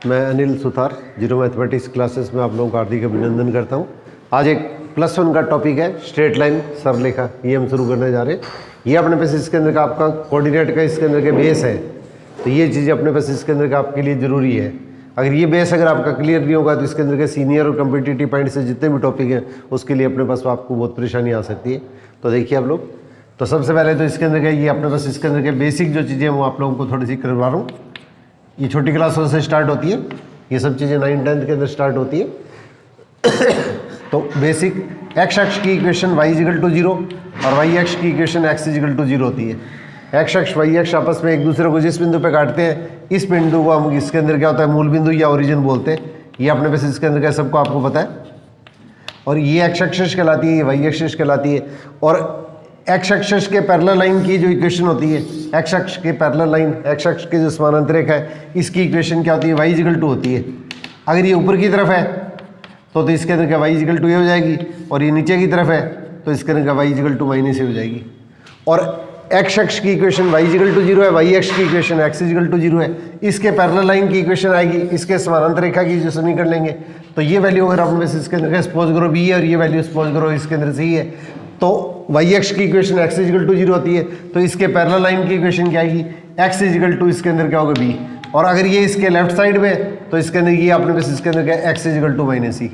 मैं Anil Suthar zero mathematics classes में आप लोगों का हार्दिक अभिनंदन करता हूं। आज एक +1 का टॉपिक है स्ट्रेट लाइन सरलेखा, ये हम शुरू करने जा रहे हैं। ये अपने पास इसके अंदर का आपका कोऑर्डिनेट का इसके अंदर के बेस है, तो ये चीज़ अपने पास इसके अंदर का आपके लिए ज़रूरी है। अगर ये बेस अगर आपका क्लियर नहीं होगा तो इसके अंदर के सीनियर और कम्पिटिटिव पॉइंट से जितने भी टॉपिक हैं उसके लिए अपने पास आपको बहुत परेशानी आ सकती है। तो देखिए आप लोग, तो सबसे पहले तो इसके अंदर के ये अपने पास इसके अंदर के बेसिक जो चीज़ें वो आप लोगों को थोड़ी सी करवा रहा हूँ। ये छोटी क्लासों से स्टार्ट होती है, ये सब चीज़ें 9th-10th के अंदर स्टार्ट होती है। तो बेसिक एक्स अक्ष की इक्वेशन y=0 और वाई अक्ष की इक्वेशन x=0 होती है। एक्स अक्ष वाई अक्ष आपस में एक दूसरे को जिस बिंदु पे काटते हैं, इस बिंदु को हम इसके अंदर क्या होता है मूल बिंदु या ओरिजिन बोलते हैं। ये अपने पास इसके अंदर क्या सबको आपको पता है। और ये एक्स अक्ष कहलाती है, ये वाई अक्ष कहलाती है। और एक्स अक्ष के पैरेलल लाइन की जो इक्वेशन होती है, एक्स अक्ष के पैरेलल लाइन, एक्स अक्ष के जो समानांतर रेखा है, इसकी इक्वेशन क्या होती है, y=2 होती है। अगर ये ऊपर की तरफ है तो इसके अंदर क्या y=a हो जाएगी, और ये नीचे की तरफ है तो इसके अंदर क्या y=-a हो जाएगी। और एक्स अक्ष की इक्वेशन y=0 है, वाई अक्ष की इक्वेशन x=0 है। इसके पैरेलल लाइन की इक्वेशन आएगी, इसके समानांतर रेखा की जो समीकरण लेंगे तो ये वैल्यू अगर आपने इसके अंदर सपोज करो b है और ये वैल्यू सपोज करो इसके अंदर c है, तो वाई अक्ष की इक्वेशन x=0 होती है। तो इसके पैरेलल लाइन की इक्वेशन क्या आएगी, x= इसके अंदर क्या होगा b। और अगर ये इसके लेफ्ट साइड में तो इसके अंदर ये आपने बस इसके अंदर क्या x=-c।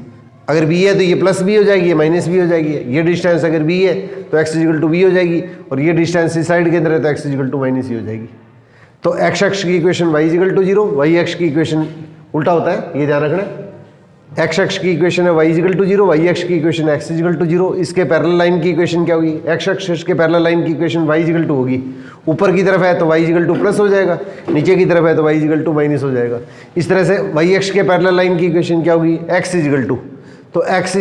अगर b है तो ये +b हो जाएगी, ये -b हो जाएगी। ये डिस्टेंस अगर b है तो x=b हो जाएगी, और ये डिस्टेंस इस साइड के अंदर है तो x=-c हो जाएगी। तो एक्स अक्ष की इक्वेशन y=0, वाई अक्ष की इक्वेशन उल्टा होता है, ये ध्यान रखना। एक्स अक्ष की इक्वेशन है y=0, वाई अक्ष की इक्वेशन x=0। इसके पैरेलल लाइन की इक्वेशन क्या होगी, एक्स अक्ष के पैरेलल लाइन की इक्वेशन y=2 होगी। ऊपर की तरफ है तो y=+ हो जाएगा, नीचे की तरफ है तो y=- हो जाएगा। इस तरह से वाई अक्ष के पैरेलल लाइन की इक्वेशन क्या होगी, x=2। तो x=,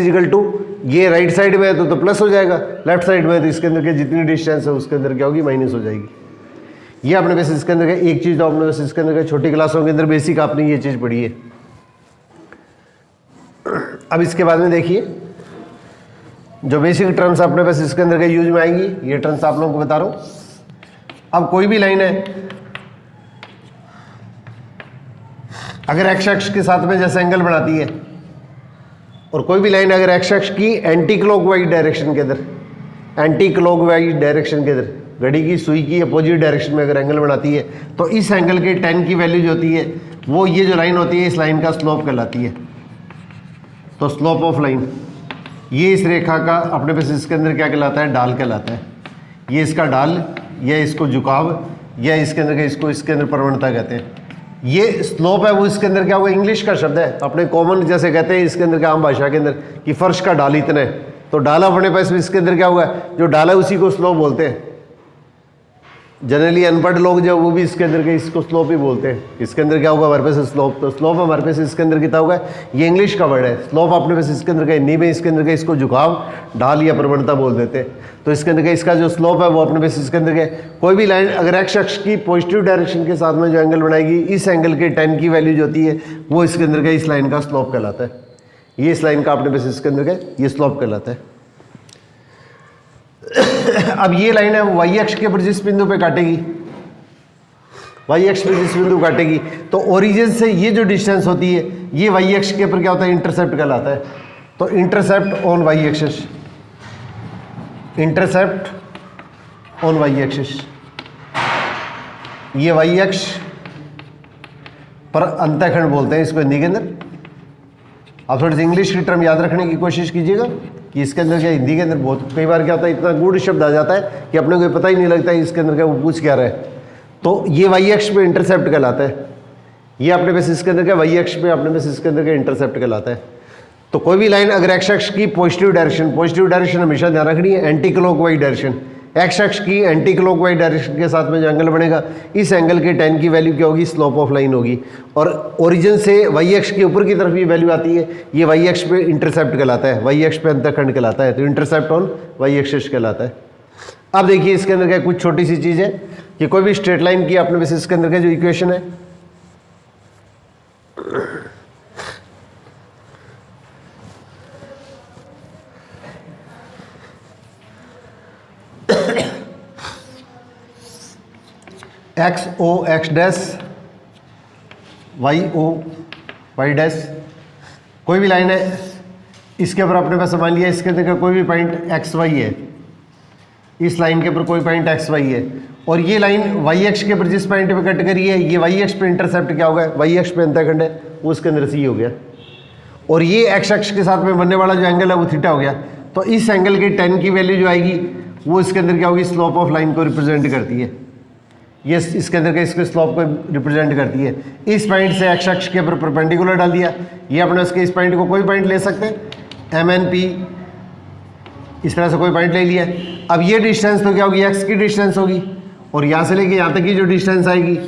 ये राइट साइड में है तो प्लस हो जाएगा, लेफ्ट साइड में है तो इसके अंदर के जितनी डिस्टेंस है उसके अंदर क्या होगी, माइनस हो जाएगी। ये आपने वैसे इसके अंदर एक चीज़ तो आपने वैसे इसके अंदर छोटी क्लासों के अंदर बेसिक आपने ये चीज़ पढ़ी है। अब इसके बाद में देखिए जो बेसिक टर्म्स अपने पास इसके अंदर के यूज में आएंगी, ये टर्म्स आप लोगों को बता रहा हूं। अब कोई भी लाइन है अगर एक्स अक्ष के साथ में जैसे एंगल बनाती है, और कोई भी लाइन अगर एक्स अक्ष की एंटी क्लॉकवाइज डायरेक्शन के अंदर, एंटी क्लॉकवाइज डायरेक्शन के अंदर, घड़ी की सुई की अपोजिट डायरेक्शन में अगर एंगल बनाती है तो इस एंगल के tan की वैल्यू जो होती है वो ये जो लाइन होती है इस लाइन का स्लोप कहलाती है। तो स्लोप ऑफ लाइन, ये इस रेखा का अपने पास इसके अंदर क्या कहलाता है, ढाल कहलाता है। ये इसका ढाल या इसको झुकाव या इसके अंदर इसको इसके अंदर प्रवणता कहते हैं। ये स्लोप है वो इसके अंदर क्या होगा, इंग्लिश का शब्द है, अपने कॉमन जैसे कहते हैं इसके अंदर क्या आम भाषा के अंदर कि फर्श का ढाल इतना है, तो ढाल अपने पास इसके अंदर क्या होगा, जो ढाल है उसी को स्लोप बोलते हैं। जनरली अनपढ़ लोग जो वो भी इसके अंदर के इसको स्लोप ही बोलते हैं। इसके अंदर क्या होगा हमारे पास स्लोप, तो स्लोप हमारे पास इसके अंदर कितना होगा, ये इंग्लिश का वर्ड है। स्लोप अपने पास इसके अंदर का हिंदी में इसके अंदर का इसको झुकाव, ढाल या प्रवणता बोल देते हैं। तो इसके अंदर का इसका जो स्लोप है वो अपने पास इसके अंदर के कोई भी लाइन अगर एक्स अक्ष की पॉजिटिव डायरेक्शन के साथ में जो एंगल बनाएगी, इस एंगल के tan की वैल्यू जो होती है वो इसके अंदर का इस लाइन का स्लोप कहलाता है। ये इस लाइन का अपने पास इसके अंदर का ये स्लोप कहलाता है। अब ये लाइन है वो वाई अक्ष के ऊपर जिस बिंदु पे काटेगी, वाई अक्ष पे जिस बिंदु काटेगी तो ओरिजिन से ये जो डिस्टेंस होती है ये वाई अक्ष के ऊपर क्या होता है, इंटरसेप्ट कहलाता है। तो intercept on Y axis, intercept on Y axis, ये वाई अक्ष पर अंतःखंड बोलते हैं इसको हिंदी के अंदर। आप थोड़ी सी इंग्लिश की टर्म याद रखने की कोशिश कीजिएगा कि इसके अंदर क्या हिंदी के अंदर बहुत कई बार क्या होता है इतना गूढ़ शब्द आ जाता है कि अपने को पता ही नहीं लगता है इसके अंदर क्या वो पूछ क्या रहा है। तो ये वाई अक्ष पे इंटरसेप्ट कहलाता है। ये अपने पास इसके अंदर क्या वाई अक्ष पे अपने पास इसके अंदर क्या इंटरसेप्ट कहलाता है। तो कोई भी लाइन अगर एक्स अक्ष की पॉजिटिव डायरेक्शन हमेशा ध्यान रखनी है, एंटी क्लॉकवाइज डायरेक्शन, एक्स अक्ष की एंटी क्लॉकवाइज डायरेक्शन के साथ में जो एंगल बनेगा इस एंगल के tan की वैल्यू क्या होगी, स्लोप ऑफ लाइन होगी। और ओरिजिन से वाई अक्ष के ऊपर की तरफ ये वैल्यू आती है, ये वाई अक्ष पे इंटरसेप्ट कहलाता है, वाई अक्ष पे अंतःखंड कहलाता है। तो इंटरसेप्ट ऑन वाई एक्सिस कहलाता है। अब देखिए इसके अंदर क्या कुछ छोटी सी चीज़ है कि कोई भी स्ट्रेट लाइन की अपने बेसिस के अंदर का जो इक्वेशन है एक्स ओ एक्स डैश वाई ओ वाई डैश, कोई भी लाइन है इसके ऊपर अपने पास मान लिया इसके अंदर का कोई भी पॉइंट एक्स वाई है, इस लाइन के ऊपर कोई पॉइंट एक्स वाई है, और ये लाइन वाई एक्स के ऊपर जिस पॉइंट पे कट करी है ये वाई एक्स पे इंटरसेप्ट क्या होगा, वाई एक्स पे अंतःखंड है वो उसके अंदर सी हो गया, और ये एक्स अक्ष के साथ में बनने वाला जो एंगल है वो थीटा हो गया। तो इस एंगल की tan की वैल्यू जो आएगी वो इसके अंदर क्या होगी, स्लोप ऑफ लाइन को रिप्रेजेंट करती है, ये इसके अंदर का इसके स्लोप को रिप्रेजेंट करती है। इस पॉइंट से एक्स अक्ष के ऊपर परपेंडिकुलर डाल दिया, ये अपने उसके इस पॉइंट को कोई पॉइंट ले सकते हैं एम एन पी, इस तरह से कोई पॉइंट ले लिया। अब ये डिस्टेंस तो क्या होगी, एक्स की डिस्टेंस होगी, और यहाँ से लेके यहाँ तक की जो डिस्टेंस आएगी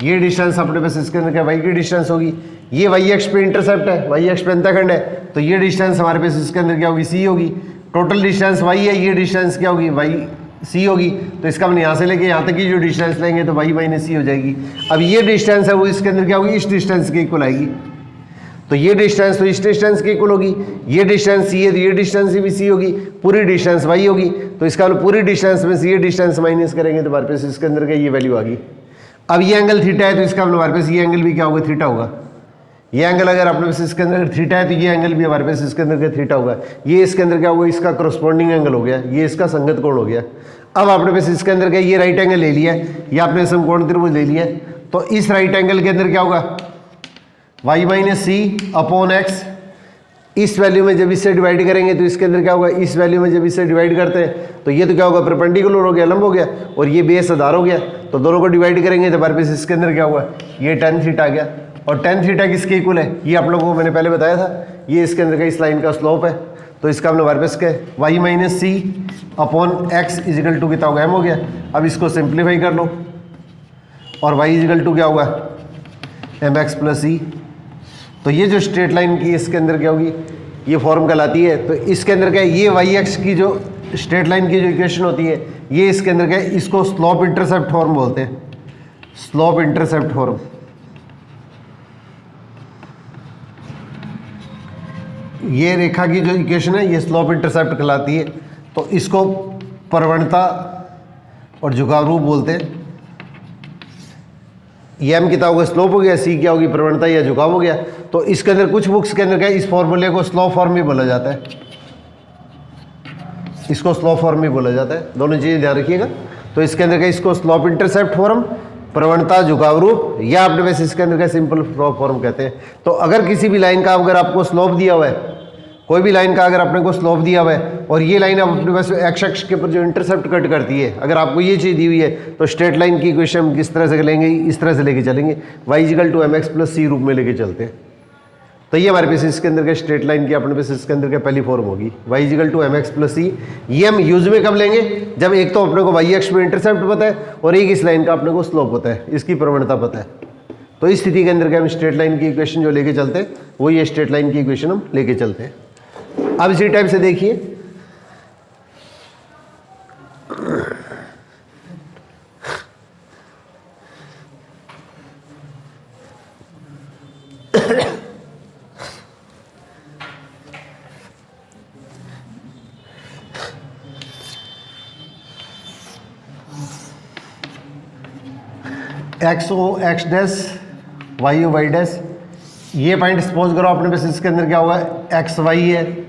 ये डिस्टेंस अपने पास इसके अंदर क्या वाई की डिस्टेंस होगी, ये वाई एक्स पे इंटरसेप्ट है, वाई एक्स पे अंतःखंड है, तो ये डिस्टेंस हमारे पास इसके अंदर क्या होगी, सी होगी। टोटल डिस्टेंस वाई है, ये डिस्टेंस क्या होगी, वाई सी होगी, तो इसका हम यहाँ से लेके यहाँ तक की जो डिस्टेंस लेंगे तो वाई माइनस सी हो जाएगी। अब ये डिस्टेंस है वो इसके अंदर क्या होगी, इस डिस्टेंस के इक्वल आएगी, तो ये डिस्टेंस तो इस डिस्टेंस के इक्वल होगी, ये डिस्टेंस सी है तो ये डिस्टेंस भी सी होगी, पूरी डिस्टेंस वाई होगी, तो इसका पूरी डिस्टेंस में से ये डिस्टेंस माइनस करेंगे तो हमारे पास इसके अंदर का ये वैल्यू आ गई। अब ये एंगल थीटा है तो इसका हमारे पास ये एंगल भी क्या होगा, थीटा होगा। ये एंगल अगर अपने पास इसके अंदर थीटा है तो ये एंगल भी हमारे पास इसके अंदर का थीटा होगा, ये इसके अंदर क्या होगा, इसका करस्पॉन्डिंग एंगल हो गया, ये इसका संगत कोण हो गया। अब आपने पास इसके अंदर क्या ये राइट एंगल ले लिया है, ये आपने समकोण त्रिभुज ले लिया है, तो इस राइट एंगल के अंदर क्या होगा, Y minus C upon x, इस वैल्यू में जब इससे डिवाइड करेंगे तो इसके अंदर क्या होगा, इस वैल्यू में जब इससे डिवाइड करते हैं तो ये तो क्या होगा, परपेंडिकुलर हो गया, लंब हो गया, और ये बेस आधार हो गया, तो दोनों को डिवाइड करेंगे तो हमारे पास इसके अंदर क्या होगा, ये tan थीटा आ गया। और tan थीटा किसके इक्वल है, ये आप लोगों को मैंने पहले बताया था, ये इसके अंदर का इस लाइन का स्लोप है, तो इसका हमने हमारे पास क्या Y minus C upon X equal to कितना होगा, एम हो गया। अब इसको सिंप्लीफाई कर लो, और वाई इजिकल टू क्या होगा, एम एक्स प्लस सी, तो ये जो स्ट्रेट लाइन की इसके अंदर क्या होगी, ये फॉर्म कहलाती है। तो इसके अंदर क्या है, ये वाई एक्स की जो स्ट्रेट लाइन की जो इक्वेशन होती है ये इसके अंदर क्या है, इसको स्लोप इंटरसेप्ट फॉर्म बोलते हैं, स्लोप इंटरसेप्ट फॉर्म। ये रेखा की जो इक्वेशन है ये स्लोप इंटरसेप्ट कहलाती है, तो इसको प्रवणता और झुकाव रूप बोलते हैं। ये एम कितना होगा, स्लोप हो गया, सी क्या होगी, प्रवणता या झुकाव हो गया। तो इसके अंदर कुछ बुक्स के अंदर क्या इस फॉर्मूले को स्लोप फॉर्म भी बोला जाता है, इसको स्लोप फॉर्म भी बोला जाता है, दोनों चीज़ें ध्यान रखिएगा। तो इसके अंदर क्या इसको स्लोप इंटरसेप्ट फॉर्म, प्रवणता झुकाव रूप, या अपने वैसे इसके अंदर का सिंपल स्लोप फॉर्म कहते हैं। तो अगर किसी भी लाइन का अगर आपको स्लोप दिया हुआ है, कोई भी लाइन का अगर आपने को स्लोप दिया हुआ है और ये लाइन आप अपने पास एक्स अक्ष के ऊपर जो इंटरसेप्ट कट करती है, अगर आपको ये चीज़ दी हुई है तो स्ट्रेट लाइन की इक्वेशन हम किस तरह से लेंगे, इस तरह से लेके चलेंगे, y equal to m x plus c रूप में लेके चलते हैं। तो ये हमारे पास इसके अंदर का स्ट्रेट लाइन की अपने पास इसके अंदर का पहली फॉर्म होगी, y equal to m x plus c. ये हम यूज में कब लेंगे, जब एक तो अपने को वाई एक्स में इंटरसेप्ट पता है और एक इस लाइन का अपने को स्लोप पता है, इसकी प्रवणता पता है। तो इस स्थिति के अंदर हम स्ट्रेट लाइन की इक्वेशन जो लेके चलते हैं वो ये स्ट्रेट लाइन की इक्वेशन हम लेके चलते हैं। अब इसी टाइप से देखिए, एक्स ओ एक्स डैश, वाई ओ वाई डैश, ये पॉइंट सपोज करो अपने पास इसके अंदर क्या हुआ, एक्स वाई है,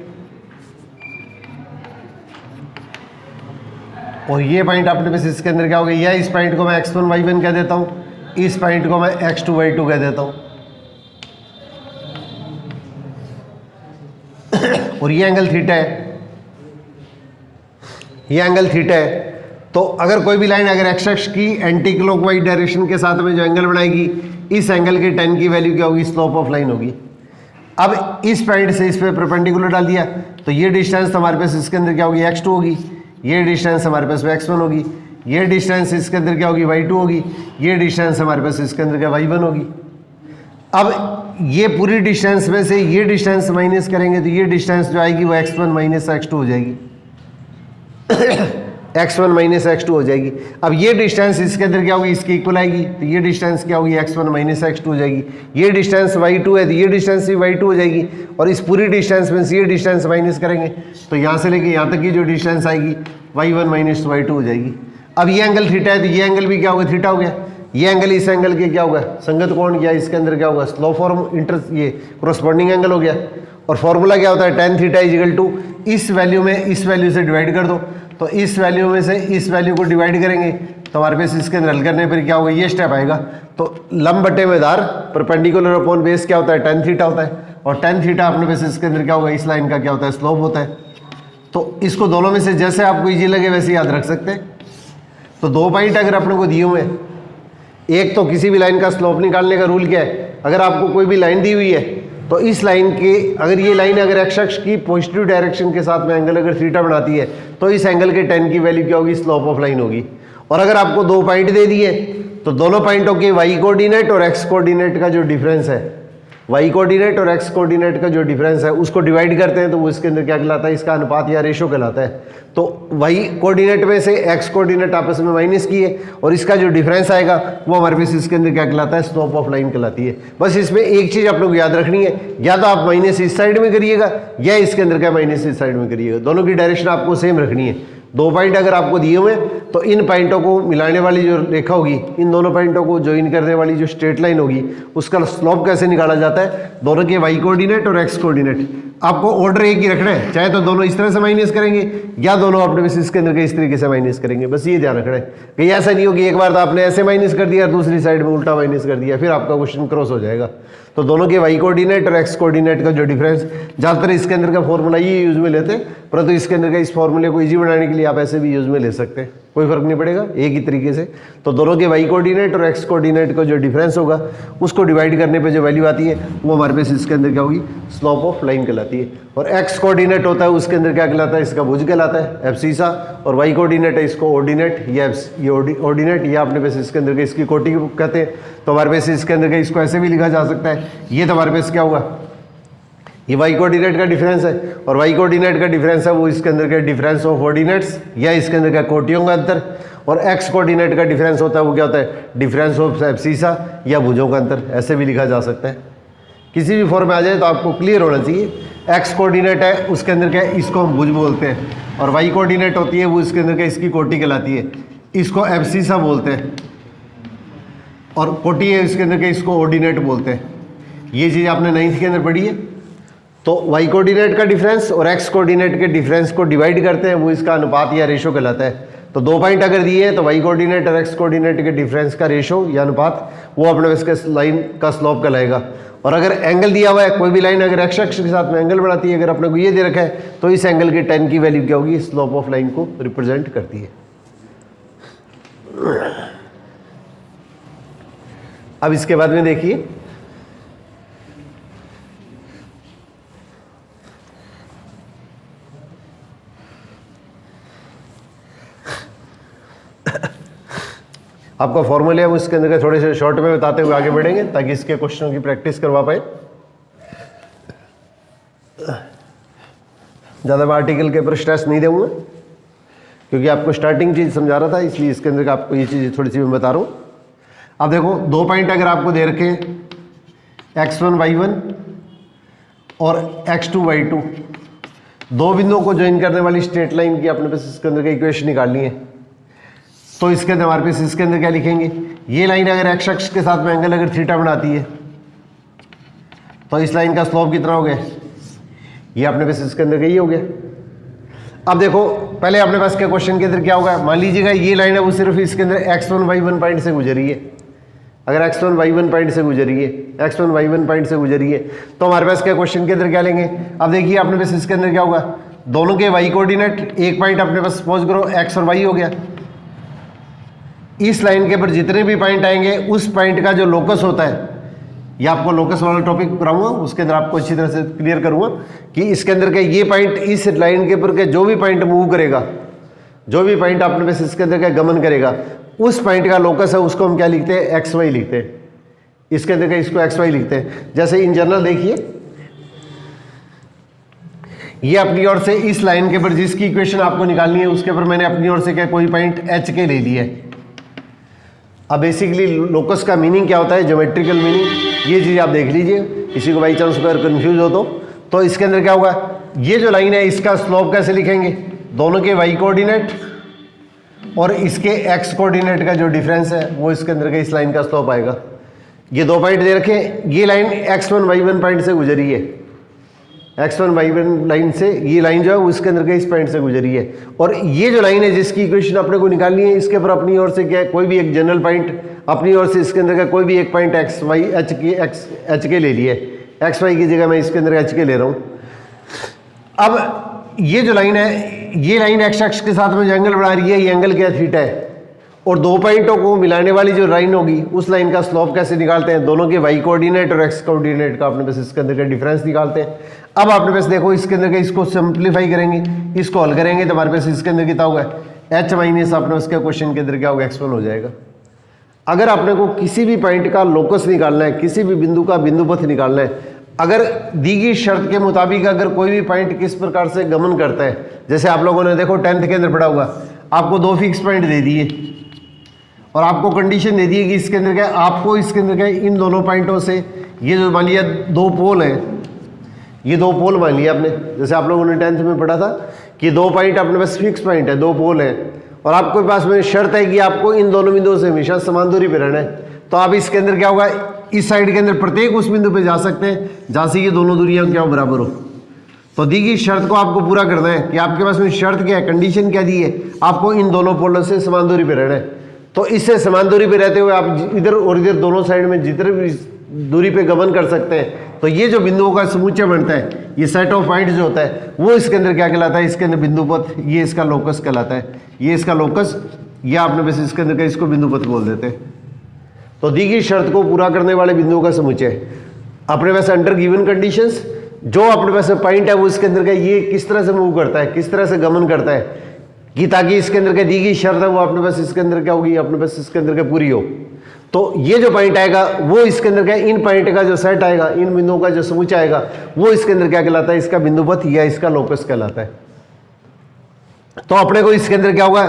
और ये पॉइंट अपने पास इसके अंदर क्या हो गया, या इस पॉइंट को मैं x1 y1 कह देता हूँ, इस पॉइंट को मैं x2 y2 कह देता हूँ, और ये एंगल थीटा है, ये एंगल थीटा है। तो अगर कोई भी लाइन अगर एक्स अक्ष की एंटी क्लॉकवाइज डायरेक्शन के साथ में जो एंगल बनाएगी, इस एंगल के tan की वैल्यू क्या होगी, स्लोप ऑफ लाइन होगी। अब इस पॉइंट से इस पे परपेंडिकुलर डाल दिया तो ये डिस्टेंस हमारे पास इसके अंदर क्या होगी, x2 होगी, ये डिस्टेंस हमारे पास x1 होगी, ये डिस्टेंस इसके अंदर क्या होगी, y2 होगी, ये डिस्टेंस हमारे पास इसके अंदर क्या y1 होगी। अब ये पूरी डिस्टेंस में से ये डिस्टेंस माइनस करेंगे तो ये डिस्टेंस जो आएगी वो x1 माइनस x2 हो जाएगी, x1 माइनस x2 हो जाएगी। अब ये डिस्टेंस इसके अंदर क्या होगी, इसकी इक्वल आएगी, तो ये डिस्टेंस क्या होगी, x1 माइनस x2 हो जाएगी। ये डिस्टेंस y2 है तो ये डिस्टेंस भी y2 हो जाएगी, और इस पूरी डिस्टेंस में से ये डिस्टेंस माइनस करेंगे तो यहाँ से लेके यहाँ तक की जो डिस्टेंस आएगी y1 माइनस y2 हो जाएगी। अब ये एंगल थीटा है तो ये एंगल भी क्या होगा, थीटा हो गया। ये एंगल इस एंगल के क्या होगा, संगत कोण किया, इसके अंदर क्या होगा, स्लोप फॉर्म इंटर ये क्रॉसपोंडिंग एंगल हो गया। और फॉर्मूला क्या होता है, tan theta is equal to इस वैल्यू में इस वैल्यू से डिवाइड कर दो, तो इस वैल्यू में से इस वैल्यू को डिवाइड करेंगे तो हमारे पास इसके अंदर हल करने पर क्या होगा, ये स्टेप आएगा। तो लंब बटे में धार परपेंडिकुलर अपॉन बेस क्या होता है, tan थीटा होता है। और tan थीटा अपने पास इसके अंदर क्या होगा, इस लाइन का क्या होता है, स्लोप होता है। तो इसको दोनों में से जैसे आपको इजी लगे वैसे याद रख सकते हैं। तो 2 पॉइंट अगर अपने को दिए हुए, एक तो किसी भी लाइन का स्लोप निकालने का रूल क्या है, अगर आपको कोई भी लाइन दी हुई है तो इस लाइन के अगर ये लाइन अगर एक्स अक्ष की पॉजिटिव डायरेक्शन के साथ में एंगल अगर थीटा बनाती है तो इस एंगल के tan की वैल्यू क्या होगी, स्लोप ऑफ लाइन होगी। और अगर आपको 2 पॉइंट दे दिए तो दोनों पॉइंटों के वाई कोऑर्डिनेट और एक्स कोऑर्डिनेट का जो डिफरेंस है, वाई कोऑर्डिनेट और एक्स कोऑर्डिनेट का जो डिफरेंस है उसको डिवाइड करते हैं तो वो इसके अंदर क्या कहलाता है, इसका अनुपात या रेशो कहलाता है। तो वाई कोऑर्डिनेट में से एक्स कोऑर्डिनेट आपस में माइनस किए और इसका जो डिफरेंस आएगा वो हमारे पास इसके अंदर क्या कहलाता है, स्लोप ऑफ लाइन कहलाती है। बस इसमें एक चीज़ आप लोग याद रखनी है, या तो आप माइनस इस साइड में करिएगा या इसके अंदर क्या माइनस इस साइड में करिएगा, दोनों की डायरेक्शन आपको सेम रखनी है। 2 पॉइंट अगर आपको दिए हुए तो इन पॉइंटों को मिलाने वाली जो रेखा होगी, इन दोनों पॉइंटों को ज्वाइन करने वाली जो स्ट्रेट लाइन होगी उसका स्लोप कैसे निकाला जाता है, दोनों के वाई कोऑर्डिनेट और एक्स कोऑर्डिनेट आपको ऑर्डर एक ही रखना है, चाहे तो दोनों इस तरह से माइनस करेंगे या दोनों अपने बेसिस के अंदर के इस तरीके से माइनस करेंगे। बस ये ध्यान रखना है, कहीं ऐसा नहीं हो कि एक बार तो आपने ऐसे माइनस कर दिया दूसरी साइड में उल्टा माइनस कर दिया, फिर आपका क्वेश्चन क्रॉस हो जाएगा। तो दोनों के वाई कोऑर्डिनेट और एक्स कोऑर्डिनेट का जो डिफरेंस, ज़्यादातर इसके अंदर का फॉर्मूला ये यूज में लेते हैं, परंतु इसके अंदर का इस फॉर्मूले को इजी बनाने के लिए आप ऐसे भी यूज में ले सकते हैं, कोई फर्क नहीं पड़ेगा, एक ही तरीके से। तो दोनों के वाई कोऑर्डिनेट और एक्स कोऑर्डिनेट का जो डिफरेंस होगा उसको डिवाइड करने पे जो वैल्यू आती है वो हमारे पास इसके अंदर क्या होगी, स्लोप ऑफ लाइन कहलाती है। और एक्स कोऑर्डिनेट होता है उसके अंदर क्या कहलाता है, इसका भुज कहलाता है, एब्सिसा। और वाई कोऑर्डिनेट है इसको ऑर्डिनेट या ये ऑर्डिनेट या अपने पास इसके अंदर के इसकी कोटि कहते हैं। तो हमारे पास इसके अंदर के इसको ऐसे भी लिखा जा सकता है, ये तो हमारे पास क्या होगा, ये वाई कोऑर्डिनेट का डिफरेंस है। और वाई कोऑर्डिनेट का डिफरेंस है वो इसके अंदर के डिफरेंस ऑफ ऑर्डिनेट्स या इसके अंदर का कोटियों का अंतर। और एक्स कोऑर्डिनेट का डिफरेंस होता है वो क्या होता है, डिफरेंस ऑफ एब्सिसा या भुजों का अंतर, ऐसे भी लिखा जा सकता है। किसी भी फॉर्म में आ जाए तो आपको क्लियर होना चाहिए। एक्स कोऑर्डिनेट है उसके अंदर क्या है, इसको हम भुज बोलते हैं। और वाई कोऑर्डिनेट होती है वो इसके अंदर क्या, इसकी कोटि कहलाती है, इसको एब्सिसा बोलते हैं। और कोटि है इसके अंदर क्या, इसको ऑर्डिनेट बोलते हैं। ये चीज़ आपने 9th के अंदर पढ़ी है। तो वाई कोऑर्डिनेट का डिफरेंस और एक्स कोऑर्डिनेट के डिफरेंस को डिवाइड करते हैं, वो इसका अनुपात या रेशो कहलाता है। तो 2 पॉइंट अगर दिए हैं तो वाई कोऑर्डिनेट और एक्स कोऑर्डिनेट के डिफरेंस का रेशो या अनुपात वो अपने इसके लाइन का स्लोप कहलाएगा। और अगर एंगल दिया हुआ है, कोई भी लाइन अगर एक्स अक्ष के साथ में एंगल बनाती है, अगर अपने को ये दे रखा है तो इस एंगल के tan की वैल्यू क्या होगी, स्लोप ऑफ लाइन को रिप्रेजेंट करती है। अब इसके बाद में देखिए, आपका फॉर्मूले है वो इसके अंदर थोड़े से शॉर्ट में बताते हुए आगे बढ़ेंगे ताकि इसके क्वेश्चनों की प्रैक्टिस करवा पाए। ज़्यादा मैं आर्टिकल के ऊपर स्ट्रेस नहीं दूंगा क्योंकि आपको स्टार्टिंग चीज़ समझा रहा था, इसलिए इसके अंदर आपको ये चीज़ थोड़ी सी मैं बता रहा हूँ। अब देखो 2 पॉइंट अगर आपको दे रखे x1 y1 और x2 y2, 2 बिंदुओं को ज्वाइन करने वाली स्ट्रेट लाइन की अपने पास इसके अंदर का इक्वेशन निकालनी है। तो इसके अंदर हमारे पास इसके अंदर क्या लिखेंगे, ये लाइन अगर एक्स अक्ष के साथ में एंगल अगर थीटा बनाती है तो इस लाइन का स्लोप कितना हो गया, ये अपने पास इसके अंदर यही हो गया। अब देखो पहले अपने पास क्या क्वेश्चन के अंदर क्या होगा, मान लीजिएगा ये लाइन है वो सिर्फ इसके अंदर x1 y1 पॉइंट से गुजरी है। अगर x1 y1 पॉइंट से गुजरी है, x1 y1 पॉइंट से गुजरी है तो हमारे पास क्या क्वेश्चन के अंदर क्या लेंगे। अब देखिए अपने पास इसके अंदर क्या होगा, दोनों के y कोऑर्डिनेट, एक पॉइंट अपने पास सपोज करो x और y हो गया। इस लाइन के ऊपर जितने भी पॉइंट आएंगे उस पॉइंट का जो लोकस होता है, ये आपको लोकस वाला टॉपिक पढ़ाऊंगा, उसके अंदर आपको अच्छी तरह से क्लियर करूंगा कि इसके अंदर के ये पॉइंट इस लाइन के ऊपर के जो भी पॉइंट मूव करेगा, जो भी पॉइंट अपने पास इसके अंदर का गमन करेगा, उस पॉइंट का लोकस है उसको हम क्या लिखते हैं, एक्स वाई लिखते हैं। इसके अंदर का इसको एक्स वाई लिखते हैं। जैसे इन जनरल देखिए, ये अपनी ओर से इस लाइन के ऊपर जिसकी इक्वेशन आपको निकालनी है उसके ऊपर मैंने अपनी ओर से क्या कोई पॉइंट एच के ले लिया है। अब बेसिकली लोकस का मीनिंग क्या होता है, ज्योमेट्रिकल मीनिंग, ये चीज़ आप देख लीजिए, किसी को बाई चांस अगर कन्फ्यूज हो तो इसके अंदर क्या होगा, ये जो लाइन है इसका स्लोप कैसे लिखेंगे, दोनों के वाई कोऑर्डिनेट और इसके एक्स कोऑर्डिनेट का जो डिफरेंस है वो इसके अंदर का इस लाइन का स्लोप आएगा। ये 2 पॉइंट दे रखे, ये लाइन x1 y1 पॉइंट से गुजरी है, x1 y1 लाइन से ये लाइन जो है वो इसके अंदर के इस पॉइंट से गुजरी है। और ये जो लाइन है जिसकी इक्वेशन अपने को निकालनी है, इसके ऊपर अपनी ओर से क्या है, कोई भी एक जनरल पॉइंट अपनी ओर से इसके अंदर का कोई भी एक पॉइंट x y h के ले लिए, x y की जगह मैं इसके अंदर h के ले रहा हूँ। अब ये जो लाइन है, ये लाइन x अक्ष के साथ में जो एंगल बना रही है, ये एंगल क्या है, थीटा है। और 2 पॉइंटों को मिलाने वाली जो लाइन होगी उस लाइन का स्लोप कैसे निकालते हैं, दोनों के y कोऑर्डिनेट और x कोऑर्डिनेट का अपने पास इसके अंदर का डिफरेंस निकालते हैं। अब आपने पास देखो इसके अंदर का इसको सिंप्लीफाई करेंगे, इसको हल करेंगे तो हमारे पास इसके अंदर कितना होगा, h माइनस अपने उसके क्वेश्चन के अंदर क्या होगा, x1 हो जाएगा। अगर आपने को किसी भी पॉइंट का लोकस निकालना है, किसी भी बिंदु का बिंदु पथ निकालना है, अगर दी गई शर्त के मुताबिक अगर कोई भी पॉइंट किस प्रकार से गमन करता है, जैसे आप लोगों ने देखो 10th के अंदर पढ़ा हुआ, आपको 2 फिक्स पॉइंट दे दिए और आपको कंडीशन दे दी है कि इसके अंदर क्या, आपको इसके अंदर क्या, इन दोनों पॉइंटों से ये जो मान लिया 2 पोल हैं, ये 2 पोल मान लिया आपने, जैसे आप लोगों ने 10th में पढ़ा था कि 2 पॉइंट अपने पास फिक्स पॉइंट है, 2 पोल हैं और आपके पास में शर्त है कि आपको इन दोनों बिंदुओं से हमेशा समान दूरी पर रहना है। तो आप इसके अंदर क्या होगा, इस साइड के अंदर प्रत्येक उस बिंदु पे जा सकते हैं जहाँ से ये दोनों दूरियां क्या हो, बराबर हो। तो दी गई शर्त को आपको पूरा करना है कि आपके पास में शर्त क्या है, कंडीशन क्या दी है, आपको इन दोनों पोलों से समान दूरी पे रहना है। तो इससे समान दूरी पे रहते हुए आप इधर और इधर दोनों साइड में जितने भी दूरी पे गमन कर सकते हैं। तो ये जो बिंदुओं का समुच्चय बनता है, ये सेट ऑफ पॉइंट जो होता है वो इसके अंदर क्या कहलाता है, इसके अंदर बिंदु पथ, ये इसका लोकस कहलाता है, ये इसका लोकस, ये आपने वैसे इसके अंदर का इसको बिंदु पथ बोल देते हैं। तो दी गई शर्त को पूरा करने वाले बिंदुओं का समुच्चय अपने वैसे अंडर गिवन कंडीशंस, जो अपने वैसे पॉइंट है वो इसके अंदर का ये किस तरह से मूव करता है, किस तरह से गमन करता है, कि ताकि इसके अंदर का दी गई शर्त है वो अपने पास इसके अंदर क्या होगी, अपने पास इसके अंदर का पूरी हो। तो ये जो पॉइंट आएगा वो इसके अंदर क्या, इन पॉइंट का जो सेट आएगा, इन बिंदुओं का जो समुच्चय आएगा वो इसके अंदर क्या कहलाता है, इसका बिंदु पथ या इसका लोकस कहलाता है। तो अपने को इसके अंदर क्या होगा,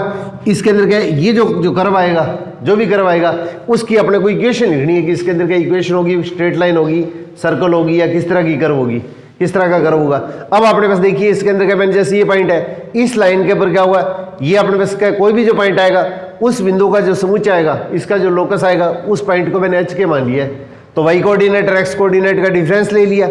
इसके अंदर क्या, ये जो कर्व आएगा, जो भी कर्व आएगा उसकी अपने को इक्वेशन लिखनी है कि इसके अंदर क्या इक्वेशन होगी, स्ट्रेट लाइन होगी, सर्कल होगी या किस तरह की कर्व होगी, किस तरह का कर्व होगा। अब अपने पास देखिए इसके अंदर क्या, मैंने जैसे ये पॉइंट है, इस लाइन के ऊपर क्या हुआ, ये अपने पास क्या, कोई भी जो पॉइंट आएगा उस बिंदु का जो समुच्चय आएगा, इसका जो लोकस आएगा, उस पॉइंट को मैंने h के मान लिया है। तो y कोऑर्डिनेट और x कोऑर्डिनेट का डिफरेंस ले लिया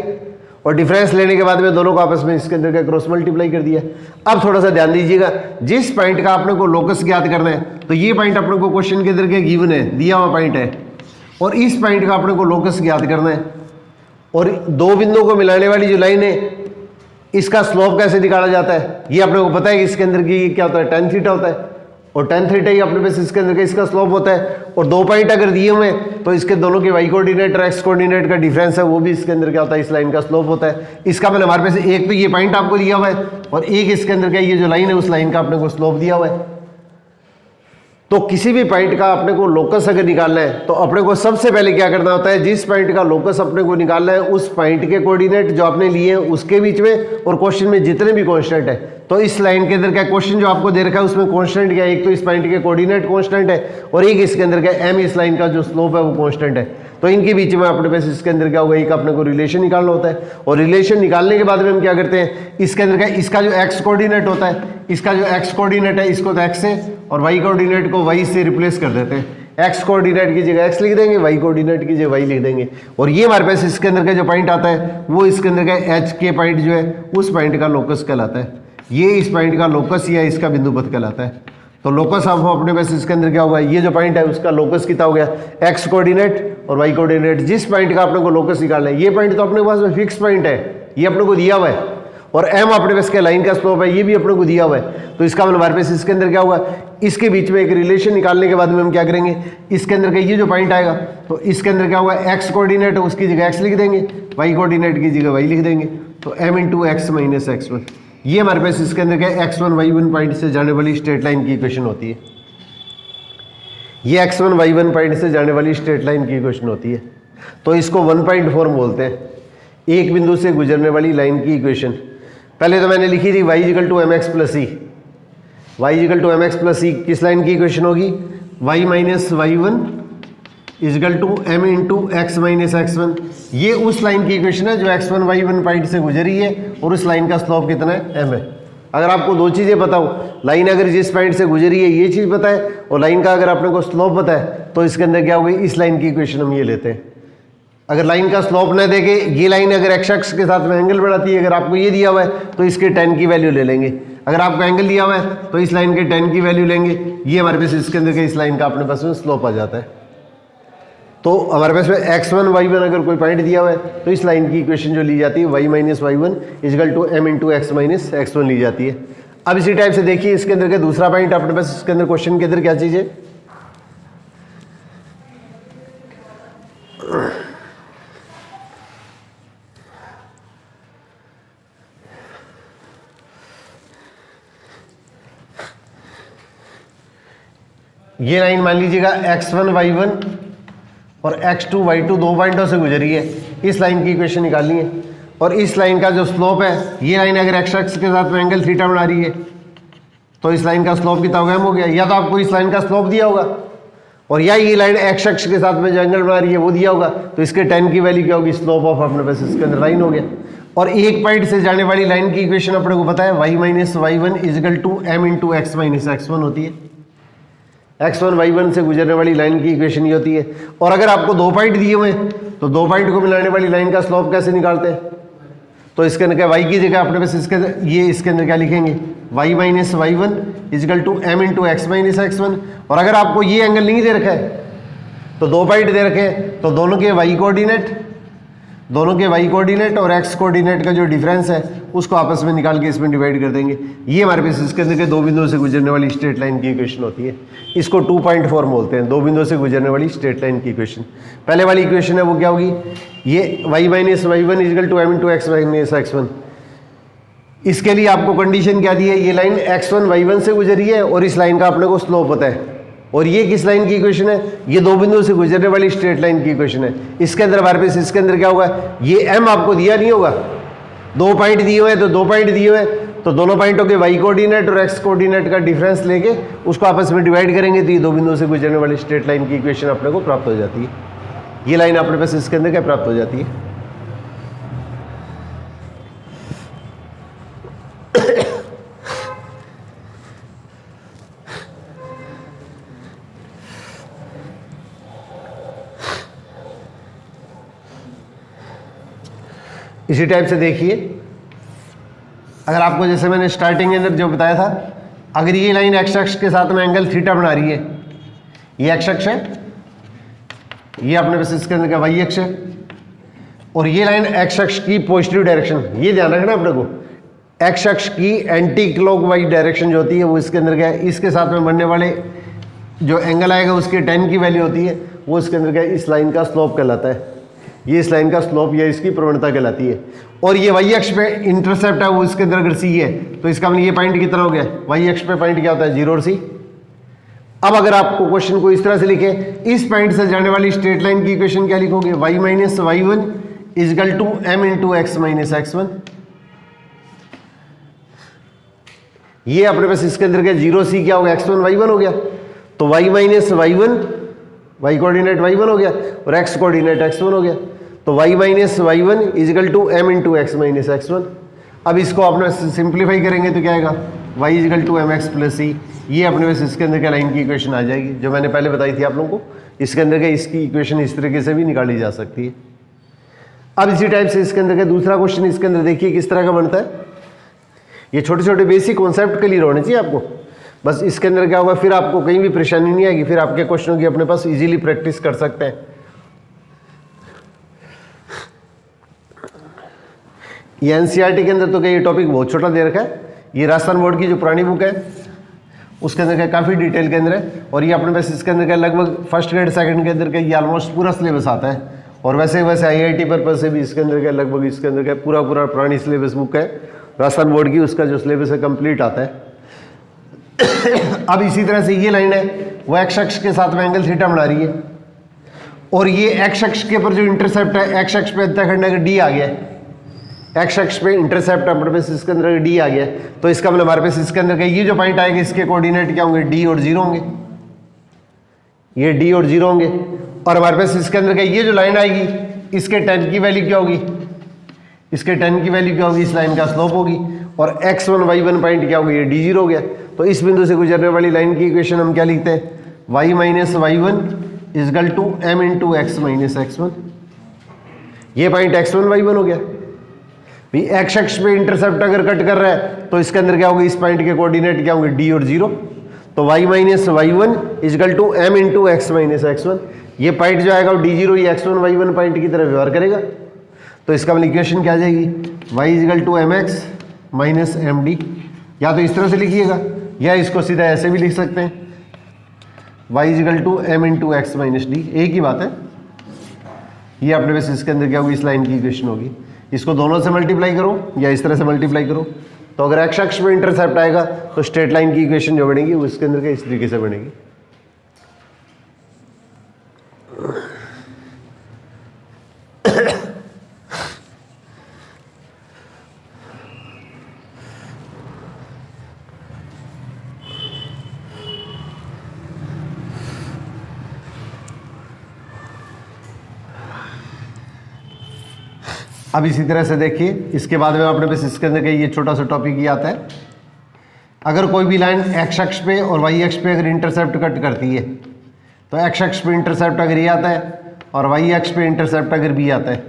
और डिफरेंस लेने के बाद में दोनों को आपस में इसके अंदर का क्रॉस मल्टीप्लाई कर दिया। अब थोड़ा सा ध्यान दीजिएगा, जिस पॉइंट का आपने को लोकस ज्ञात करना है, तो ये पॉइंट अपने को क्वेश्चन के अंदर के गिवन है, दिया हुआ पॉइंट है, और इस पॉइंट का अपने को लोकस ज्ञात करना है। और 2 बिंदुओं को मिलाने वाली जो लाइन है, इसका स्लोप कैसे निकाला जाता है, ये अपने को पता है कि इसके अंदर की क्या होता है, tan थीटा होता है, और tan थीटा ही अपने पास इसके अंदर का इसका स्लोप होता है। और 2 पॉइंट अगर दिए हुए हैं तो इसके दोनों के y कोऑर्डिनेट और x कोऑर्डिनेट का डिफरेंस है, वो भी इसके अंदर क्या होता है, इस लाइन का स्लोप होता है। इसका मैंने हमारे पास एक तो ये पॉइंट आपको दिया हुआ है और एक इसके अंदर का ये जो लाइन है उस लाइन का अपने को स्लोप दिया हुआ है। तो किसी भी पॉइंट का अपने को लोकस अगर निकालना है तो अपने को सबसे पहले क्या करना होता है, जिस पॉइंट का लोकस अपने को निकालना है उस पॉइंट के कोऑर्डिनेट जो आपने लिए हैं उसके बीच में और क्वेश्चन में जितने भी कांस्टेंट है, तो इस लाइन के अंदर क्या क्वेश्चन जो आपको दे रखा है उसमें कांस्टेंट क्या है, एक तो इस पॉइंट के कोऑर्डिनेट कांस्टेंट है और एक इसके अंदर क्या m, इस लाइन का जो स्लोप है वो कांस्टेंट है। तो इनके बीच में अपने पास इसके अंदर क्या होगा, एक अपने को रिलेशन निकालना होता है। और रिलेशन निकालने के बाद में हम क्या करते हैं, इसके अंदर क्या, इसका जो x कोऑर्डिनेट होता है, इसका जो x कोऑर्डिनेट है इसको तो x से और y कोऑर्डिनेट को y से रिप्लेस कर देते हैं। x कोऑर्डिनेट की जगह x लिख देंगे, y कोऑर्डिनेट की जगह y लिख देंगे। और ये हमारे पास इसके अंदर का जो पॉइंट आता है वो इसके अंदर का h के पॉइंट जो है उस पॉइंट का लोकस कहलाता है। ये इस पॉइंट का लोकस या इसका बिंदु पथ कहलाता है। तो लोकस आप अपने पास इसके अंदर क्या होगा, ये जो पॉइंट है उसका लोकस कितना हो गया, x कोऑर्डिनेट और y कोऑर्डिनेट। जिस पॉइंट का अपने को लोकस निकालना है, ये पॉइंट तो अपने पास में फिक्स पॉइंट है, ये अपने को दिया हुआ है, और m अपने पास के लाइन का स्लोप है, ये भी अपने को दिया हुआ है। तो इसका मतलब हमारे पास इसके अंदर क्या होगा, इसके बीच में एक रिलेशन निकालने के बाद में हम क्या करेंगे, इसके अंदर का ये जो पॉइंट आएगा तो इसके अंदर क्या होगा, x कोऑर्डिनेट है उसकी जगह x लिख देंगे, y कोऑर्डिनेट की जगह y लिख देंगे। तो m into x minus x1, ये हमारे पास इसके अंदर क्या x1 y1 पॉइंट से जाने वाली स्ट्रेट लाइन की इक्वेशन होती है। ये x1 y1 पॉइंट से जाने वाली स्ट्रेट लाइन की इक्वेशन होती है। तो इसको 1.4 बोलते हैं, एक बिंदु से गुजरने वाली लाइन की इक्वेशन। पहले तो मैंने लिखी थी y equal to m x plus e, y equal to m x plus e किस लाइन की इक्वेशन होगी, y minus y1 equal to m into x minus x1। ये उस लाइन की इक्वेशन है जो x1 y1 पॉइंट से गुजरी है और उस लाइन का स्लोप कितना है, m है। अगर आपको दो चीज़ें पता हो, लाइन अगर जिस पॉइंट से गुजरी है ये चीज़ पता है, और लाइन का अगर अपने को स्लोप पता है, तो इसके अंदर क्या होगी, इस लाइन की इक्वेशन हम ये लेते हैं। अगर लाइन का स्लोप न देके ये लाइन अगर एक्स अक्ष के साथ में एंगल बढ़ाती है, अगर आपको ये दिया हुआ है तो इसके tan की वैल्यू ले लेंगे। अगर आपको एंगल दिया हुआ है तो इस लाइन के tan की वैल्यू लेंगे। ये हमारे पास इसके अंदर के इस लाइन का अपने पास में स्लोप आ जाता है। तो हमारे पास में x1 y1 अगर कोई पॉइंट दिया हुआ है तो इस लाइन की इक्वेशन जो ली जाती है y minus y1 equal to m into x minus x1 ली जाती है। अब इसी टाइप से देखिए इसके अंदर का दूसरा पॉइंट अपने पास इसके अंदर क्वेश्चन के अंदर क्या चीज़ है, ये लाइन मान लीजिएगा x1 y1 और x2 y2 दो पॉइंटों से गुजरी है। इस लाइन की इक्वेशन निकालनी है, और इस लाइन का जो स्लोप है, ये लाइन अगर एक्स अक्ष के साथ में एंगल थीटा बना रही है तो इस लाइन का स्लोप कितना होगा, m हो गया। या तो आपको इस लाइन का स्लोप दिया होगा, और या ये लाइन एक्स अक्ष के साथ में जो एंगल बना रही है वो दिया होगा, तो इसके tan की वैल्यू क्या होगी, स्लोप ऑफ अपने पास इसके अंदर लाइन हो गया। और एक पॉइंट से जाने वाली लाइन की इक्वेशन अपने को पता है y minus y1 equal to m into x minus x1 होती है। x1 y1 से गुजरने वाली लाइन की इक्वेशन ये होती है। और अगर आपको दो पॉइंट दिए हुए हैं तो दो पॉइंट को मिलाने वाली लाइन का स्लोप कैसे निकालते हैं, तो इसके अंदर क्या y की जगह अपने पास इसके ये इसके अंदर क्या लिखेंगे, y minus y1 equal to m into x minus x1। और अगर आपको ये एंगल नहीं दे रखा है तो दो पॉइंट दे रखे हैं, तो दोनों के y कोऑर्डिनेट और x कोऑर्डिनेट का जो डिफरेंस है उसको आपस में निकाल के इसमें डिवाइड कर देंगे। ये हमारे पास इसके अंदर के दो बिंदुओं से गुजरने वाली स्ट्रेट लाइन की इक्वेशन होती है। इसको 2.4 बोलते हैं, दो बिंदुओं से गुजरने वाली स्ट्रेट लाइन की इक्वेशन। पहले वाली इक्वेशन है वो क्या होगी, ये y minus y1 equal to m into x minus x1। इसके लिए आपको कंडीशन क्या दी है, ये लाइन x1 y1 से गुजरी है और इस लाइन का अपने को स्लोप पता है। और ये किस लाइन की इक्वेशन है, ये दो बिंदुओं से गुजरने वाली स्ट्रेट लाइन की इक्वेशन है। इसके अंदर हमारे पास इसके अंदर क्या होगा, ये m आपको दिया नहीं होगा, दो पॉइंट दिए हुए हैं, तो दो पॉइंट दिए हुए हैं तो दोनों पॉइंटों के y कोऑर्डिनेट और x कोऑर्डिनेट का डिफरेंस लेके उसको आपस में डिवाइड करेंगे, तो ये दो बिंदुओं से गुजरने वाली स्ट्रेट लाइन की इक्वेशन अपने को प्राप्त हो जाती है। ये लाइन अपने पास इसके अंदर क्या प्राप्त हो जाती है। इसी टाइप से देखिए, अगर आपको जैसे मैंने स्टार्टिंग के अंदर जो बताया था, अगर ये लाइन एक्स अक्ष के साथ में एंगल थीटा बना रही है, ये एक्स अक्ष है, ये अपने पास इसके अंदर का वाई अक्ष है, और ये लाइन एक्स अक्ष की पॉजिटिव डायरेक्शन, ये ध्यान रखना अपने को, एक्स अक्ष की एंटी क्लॉकवाइज डायरेक्शन जो होती है वो इसके अंदर क्या है, इसके साथ में बनने वाले जो एंगल आएगा उसके tan की वैल्यू होती है, वो इसके अंदर क्या है, इस लाइन का स्लोप कहलाता है। ये इस लाइन का स्लोप या इसकी प्रवणता कहलाती है। और ये वाई अक्ष पे इंटरसेप्ट है वो इसके अंदर अगर सी है तो इसका मतलब ये पॉइंट कितना हो गया, वाई अक्ष पे पॉइंट क्या होता है, 0 और सी। अब अगर आपको क्वेश्चन को इस तरह से लिखे, इस पॉइंट से जाने वाली स्ट्रेट लाइन की इक्वेशन क्या लिखोगे, y minus y1 equal to m into x minus x1। ये अपने पास इसके अंदर क्या, 0 सी क्या हो गया, x1 y1 हो गया, तो y minus y1 y coordinate y1 हो गया और x कोऑर्डिनेट x1 हो गया, तो y minus y1 equal to m into x minus x1। अब इसको अपने सिंप्लीफाई करेंगे तो क्या आएगा, y equal to m x plus c. ये अपने पास इसके अंदर क्या लाइन की इक्वेशन आ जाएगी, जो मैंने पहले बताई थी आप लोगों को। इसके अंदर क्या इसकी इक्वेशन इस तरीके से भी निकाली जा सकती है। अब इसी टाइप से इसके अंदर का दूसरा क्वेश्चन इसके अंदर देखिए किस तरह का बनता है। ये छोटे छोटे बेसिक कॉन्सेप्ट क्लियर होने चाहिए आपको, बस इसके अंदर क्या होगा, फिर आपको कहीं भी परेशानी नहीं आएगी, फिर आपके क्वेश्चनों की अपने पास इजीली प्रैक्टिस कर सकते हैं। ये एनसीईआरटी के अंदर तो क्या ये टॉपिक बहुत छोटा दे रखा है, ये राजस्थान बोर्ड की जो पुरानी बुक है उसके अंदर क्या काफ़ी डिटेल के अंदर है, और ये अपने पास इसके अंदर क्या लगभग फर्स्ट ग्रेड सेकंड के अंदर का ये ऑलमोस्ट पूरा सिलेबस आता है। और वैसे आईआईटी पर्पज से भी इसके अंदर क्या लगभग इसके अंदर क्या पूरा पुरानी सिलेबस बुक है राजस्थान बोर्ड की, उसका जो सिलेबस है कंप्लीट आता है। अब इसी तरह से ये लाइन है वो एक्स अक्ष के साथ में एंगल थीटा बना रही है, और ये एक्स अक्ष के ऊपर जो इंटरसेप्ट है, एक्स अक्ष पे अंतःखंड अगर डी आ गया है, एक्स अक्ष पे इंटरसेप्ट अपने पास इसके अंदर डी आ गया है, तो इसका मतलब हमारे पास इसके अंदर का ये जो पॉइंट आएगा इसके कोऑर्डिनेट क्या होंगे, डी और 0 होंगे, ये डी और 0 होंगे। और हमारे पास इसके अंदर का ये जो लाइन आएगी इसके tan की वैल्यू क्या होगी, इसके tan की वैल्यू क्या होगी, इस लाइन का स्लोप होगी। और x1 y1 पॉइंट क्या हो गया, ये d0 हो गया। तो इस बिंदु से गुजरने वाली लाइन की इक्वेशन हम क्या लिखते हैं, y minus y1 equal to m into x minus x1। ये पॉइंट x1 y1 हो गया। भी x अक्ष पे इंटरसेप्ट अगर कट कर रहा है तो इसके अंदर क्या होगा, इस पॉइंट के कोऑर्डिनेट क्या होंगे, d और 0। तो y minus y1 equal to m into x minus x1। ये पॉइंट जो आएगा वो d0 ये x1 y1 पॉइंट की तरह व्यवहार करेगा। तो इसका मतलब इक्वेशन क्या आ जाएगी, y equal to mx minus md। या तो इस तरह से लिखिएगा या इसको सीधा ऐसे भी लिख सकते हैं, y equal to m into x minus D, एक ही बात है। ये अपने पास इसके अंदर क्या होगी, इस लाइन की इक्वेशन होगी। इसको दोनों से मल्टीप्लाई करो या इस तरह से मल्टीप्लाई करो। तो अगर x अक्ष में इंटरसेप्ट आएगा तो स्ट्रेट लाइन की इक्वेशन जो बनेगी वो इसके अंदर इस तरीके से बनेगी। अब इसी तरह से देखिए, इसके बाद में अपने पास इसके अंदर ये छोटा सा टॉपिक ये आता है, अगर कोई भी लाइन x अक्ष पे और y अक्ष पे अगर इंटरसेप्ट कट करती है तो x अक्ष पे इंटरसेप्ट अगर ये आता है और y अक्ष पे इंटरसेप्ट अगर b आता है,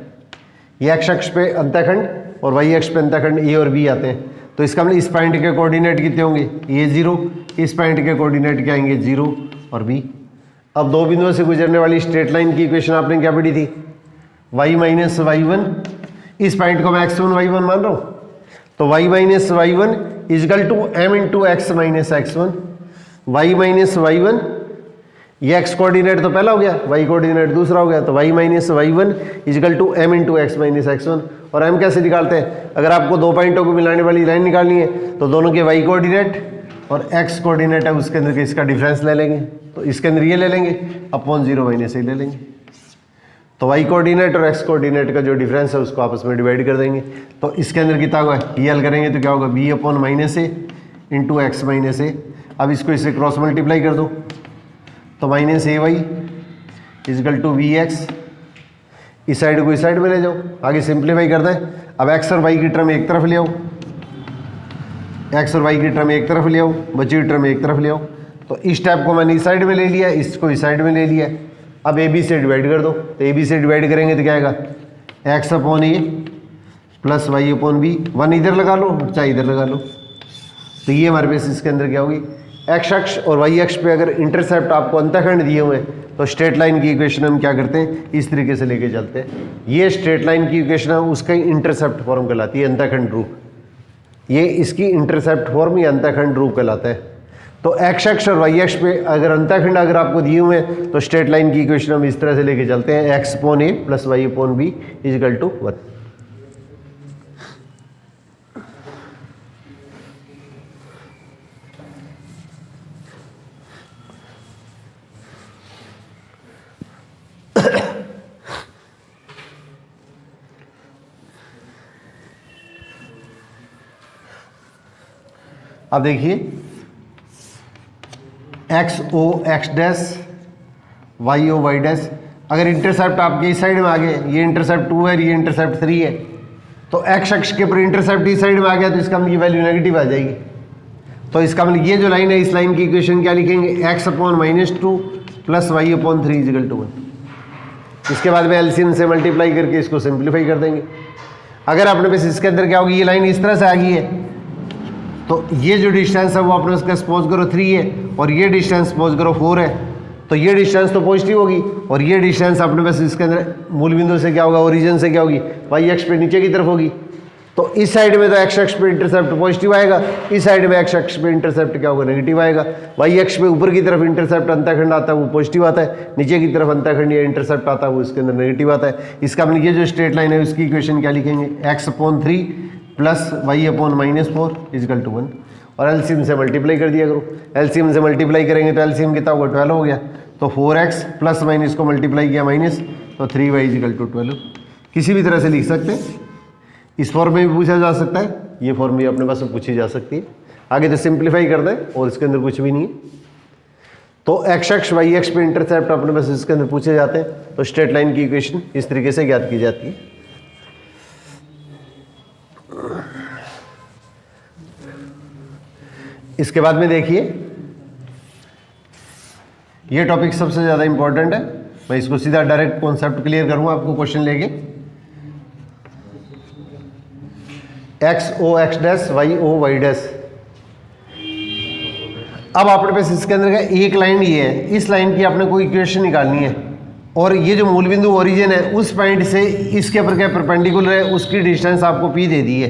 ये x अक्ष पे अंतःखंड और y अक्ष पे अंतःखंड a और b आते हैं, तो इसका मतलब इस पॉइंट के कोऑर्डिनेट कितने होंगे, a 0, इस पॉइंट के कोऑर्डिनेट क्या आएंगे 0 और b। अब दो बिंदुओं से गुजरने वाली स्ट्रेट लाइन की इक्वेशन आपने क्या पढ़ी थी, y माइनस y1, इस पॉइंट को मैं x1 y1 मान रहा हूँ, तो y minus y1 equal to m into x minus x1। y minus y1, ये x कोऑर्डिनेट तो पहला हो गया, y कोऑर्डिनेट दूसरा हो गया, तो y minus y1 equal to m into x minus x1। और m कैसे निकालते हैं, अगर आपको दो पॉइंटों को मिलाने वाली लाइन निकालनी है तो दोनों के y कोऑर्डिनेट और x कोऑर्डिनेट है उसके अंदर इसका डिफरेंस ले लेंगे, तो इसके अंदर ये ले लेंगे अपॉन 0 माइनस ये ले लेंगे। तो y कोऑर्डिनेट और x कोऑर्डिनेट का जो डिफरेंस है उसको आपस में डिवाइड कर देंगे। तो इसके अंदर कितना होगा, ये हल करेंगे तो क्या होगा, b upon minus A into x minus A. अब इसको इससे क्रॉस मल्टीप्लाई कर दो तो minus A Y equal to V X, इस साइड को इस साइड में ले जाओ, आगे सिंप्लीफाई करना है। अब x और y की टर्म एक तरफ ले आओ, x और y की टर्म एक तरफ ले आओ, बची हुई टर्म एक तरफ ले आओ। तो इस स्टेप को मैंने इस साइड में ले लिया, इसको इस साइड में ले लिया। अब ए बी से डिवाइड कर दो, तो ए बी से डिवाइड करेंगे तो क्या आएगा, x upon a plus Y upon B. 1 इधर लगा लो चाहे इधर लगा लो। तो ये हमारे पास इसके अंदर क्या होगी, एक्स अक्ष और वाई अक्ष पे अगर इंटरसेप्ट आपको अंतःखंड दिए हुए हैं तो स्ट्रेट लाइन की इक्वेशन हम क्या करते हैं, इस तरीके से लेके चलते हैं। ये स्ट्रेट लाइन की इक्वेशन है, उसका इंटरसेप्ट फॉर्म कहलाती है अंतःखंड रूप। ये इसकी इंटरसेप्ट फॉर्म या अंतःखंड रूप कहलाता है। तो एक्स अक्ष और वाई अक्ष पे अगर अंतःखंड अगर आपको दिए हुए हैं तो स्ट्रेट लाइन की इक्वेशन हम इस तरह से लेके चलते हैं, x upon a plus Y upon b equal to 1। अब देखिए एक्स ओ एक्स डैश वाई ओ वाई डैश, अगर इंटरसेप्ट आपके इस साइड में आ गए, ये इंटरसेप्ट 2 है, ये इंटरसेप्ट 3 है, तो एक्स अक्ष के ऊपर इंटरसेप्ट इस साइड में आ गया तो इसका मतलब वैल्यू नेगेटिव आ जाएगी। तो इसका मतलब ये जो लाइन है इस लाइन की इक्वेशन क्या लिखेंगे, X upon -2 plus Y upon 3 equal to 1। इसके बाद में एलसीएम से मल्टीप्लाई करके इसको सिंप्लीफाई कर देंगे। अगर अपने पास इसके अंदर क्या होगी, ये लाइन इस तरह से आ गई है तो ये जो डिस्टेंस है वो अपने उसका सपोज करो 3 है और ये डिस्टेंस सपोज करो 4 है, तो ये डिस्टेंस तो पॉजिटिव होगी और ये डिस्टेंस अपने पास इसके अंदर मूल बिंदु से क्या होगा, ओरिजिन से क्या होगी, वाई अक्ष पे नीचे की तरफ होगी। तो इस साइड में तो एक्स अक्ष पे इंटरसेप्ट पॉजिटिव आएगा, इस साइड में एक्स अक्ष पे इंटरसेप्ट क्या होगा, नेगेटिव आएगा। वाई अक्ष पे ऊपर की तरफ इंटरसेप्ट अंतःखंड आता है वो पॉजिटिव आता है, नीचे की तरफ अंतःखंड या इंटरसेप्ट आता है वो इसके अंदर नेगेटिव आता है। इसका मतलब ये जो स्ट्रेट लाइन है उसकी इक्वेशन क्या लिखेंगे, X upon 3 plus Y upon -4 equal to 1। और एलसीएम से मल्टीप्लाई कर दिया करो, एलसीएम से मल्टीप्लाई करेंगे तो एलसीएम कितना होगा, 12 हो गया। तो 4x प्लस माइनस को मल्टीप्लाई किया माइनस, तो 3y इजकल टू 12। किसी भी तरह से लिख सकते हैं, इस फॉर्म में भी पूछा जा सकता है, ये फॉर्म भी अपने पास पूछी जा सकती है। आगे तो सिंप्लीफाई कर दें और इसके अंदर कुछ भी नहीं है। तो एक्स अक्ष वाई अक्ष पे इंटरसेप्ट अपने पास इसके अंदर पूछे जाते हैं, तो स्ट्रेट लाइन की इक्वेशन इस तरीके से ज्ञात की जाती है। इसके बाद में देखिए, ये टॉपिक सबसे ज़्यादा इंपॉर्टेंट है, मैं इसको सीधा डायरेक्ट कॉन्सेप्ट क्लियर करूँगा आपको क्वेश्चन लेके। एक्स ओ एक्स डैश वाई ओ वाई डैश। अब आपने पास इसके अंदर का एक लाइन ये है, इस लाइन की आपने कोई इक्वेशन निकालनी है, और ये जो मूल बिंदु ओरिजिन है उस पॉइंट से इसके ऊपर क्या परपेंडिकुलर है, उसकी डिस्टेंस आपको पी दे दी है।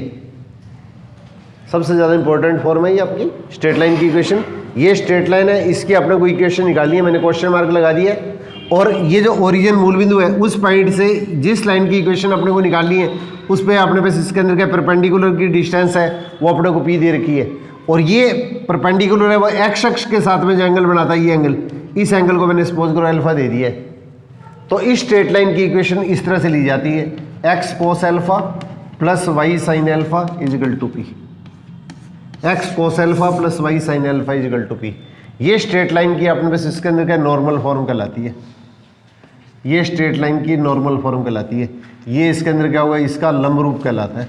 सबसे ज़्यादा इंपॉर्टेंट फॉर्म है ये आपकी स्ट्रेट लाइन की इक्वेशन। ये स्ट्रेट लाइन है, इसकी आपने कोई इक्वेशन निकालनी है, मैंने क्वेश्चन मार्क लगा दिया है। और ये जो ओरिजिन मूल बिंदु है उस पॉइंट से जिस लाइन की इक्वेशन अपने को निकालनी है उस पर अपने पास इसके अंदर क्या परपेंडिकुलर की डिस्टेंस है वो अपने को पी दे रखी है, और ये परपेंडिकुलर है वो एक्स अक्ष के साथ में जो एंगल बनाता है, ये एंगल, इस एंगल को मैंने सपोज करो अल्फा दे दिया है। तो इस स्ट्रेट लाइन की इक्वेशन इस तरह से ली जाती है, X cos alpha plus Y sine alpha is equal to P. X cos alpha plus Y sine alpha is equal to P. ये स्ट्रेट लाइन की अपने पास इसके अंदर क्या नॉर्मल फॉर्म कहलाती है, ये स्ट्रेट लाइन की नॉर्मल फॉर्म कहलाती है। ये इसके अंदर क्या होगा, इसका लंब रूप कहलाता है।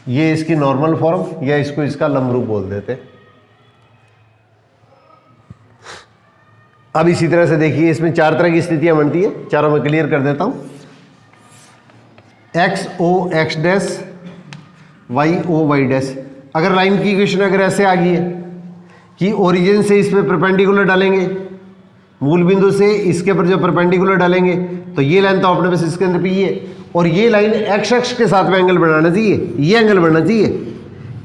ये इसकी नॉर्मल फॉर्म या इसको इसका लंब रूप बोल देते हैं। अब इसी तरह से देखिए, इसमें चार तरह की स्थितियां बनती है, चारों में क्लियर कर देता हूं। एक्स ओ एक्स डैश वाई ओ वाई डैश। अगर लाइन की इक्वेशन अगर ऐसे आ गई है कि ओरिजिन से इस पे परपेंडिकुलर डालेंगे, मूल बिंदु से इसके पर जो परपेंडिकुलर डालेंगे, तो ये लाइन तो अपने पास इसके अंदर पी है, और ये लाइन एक्स अक्ष के साथ में एंगल बनाना चाहिए, ये एंगल बनना चाहिए।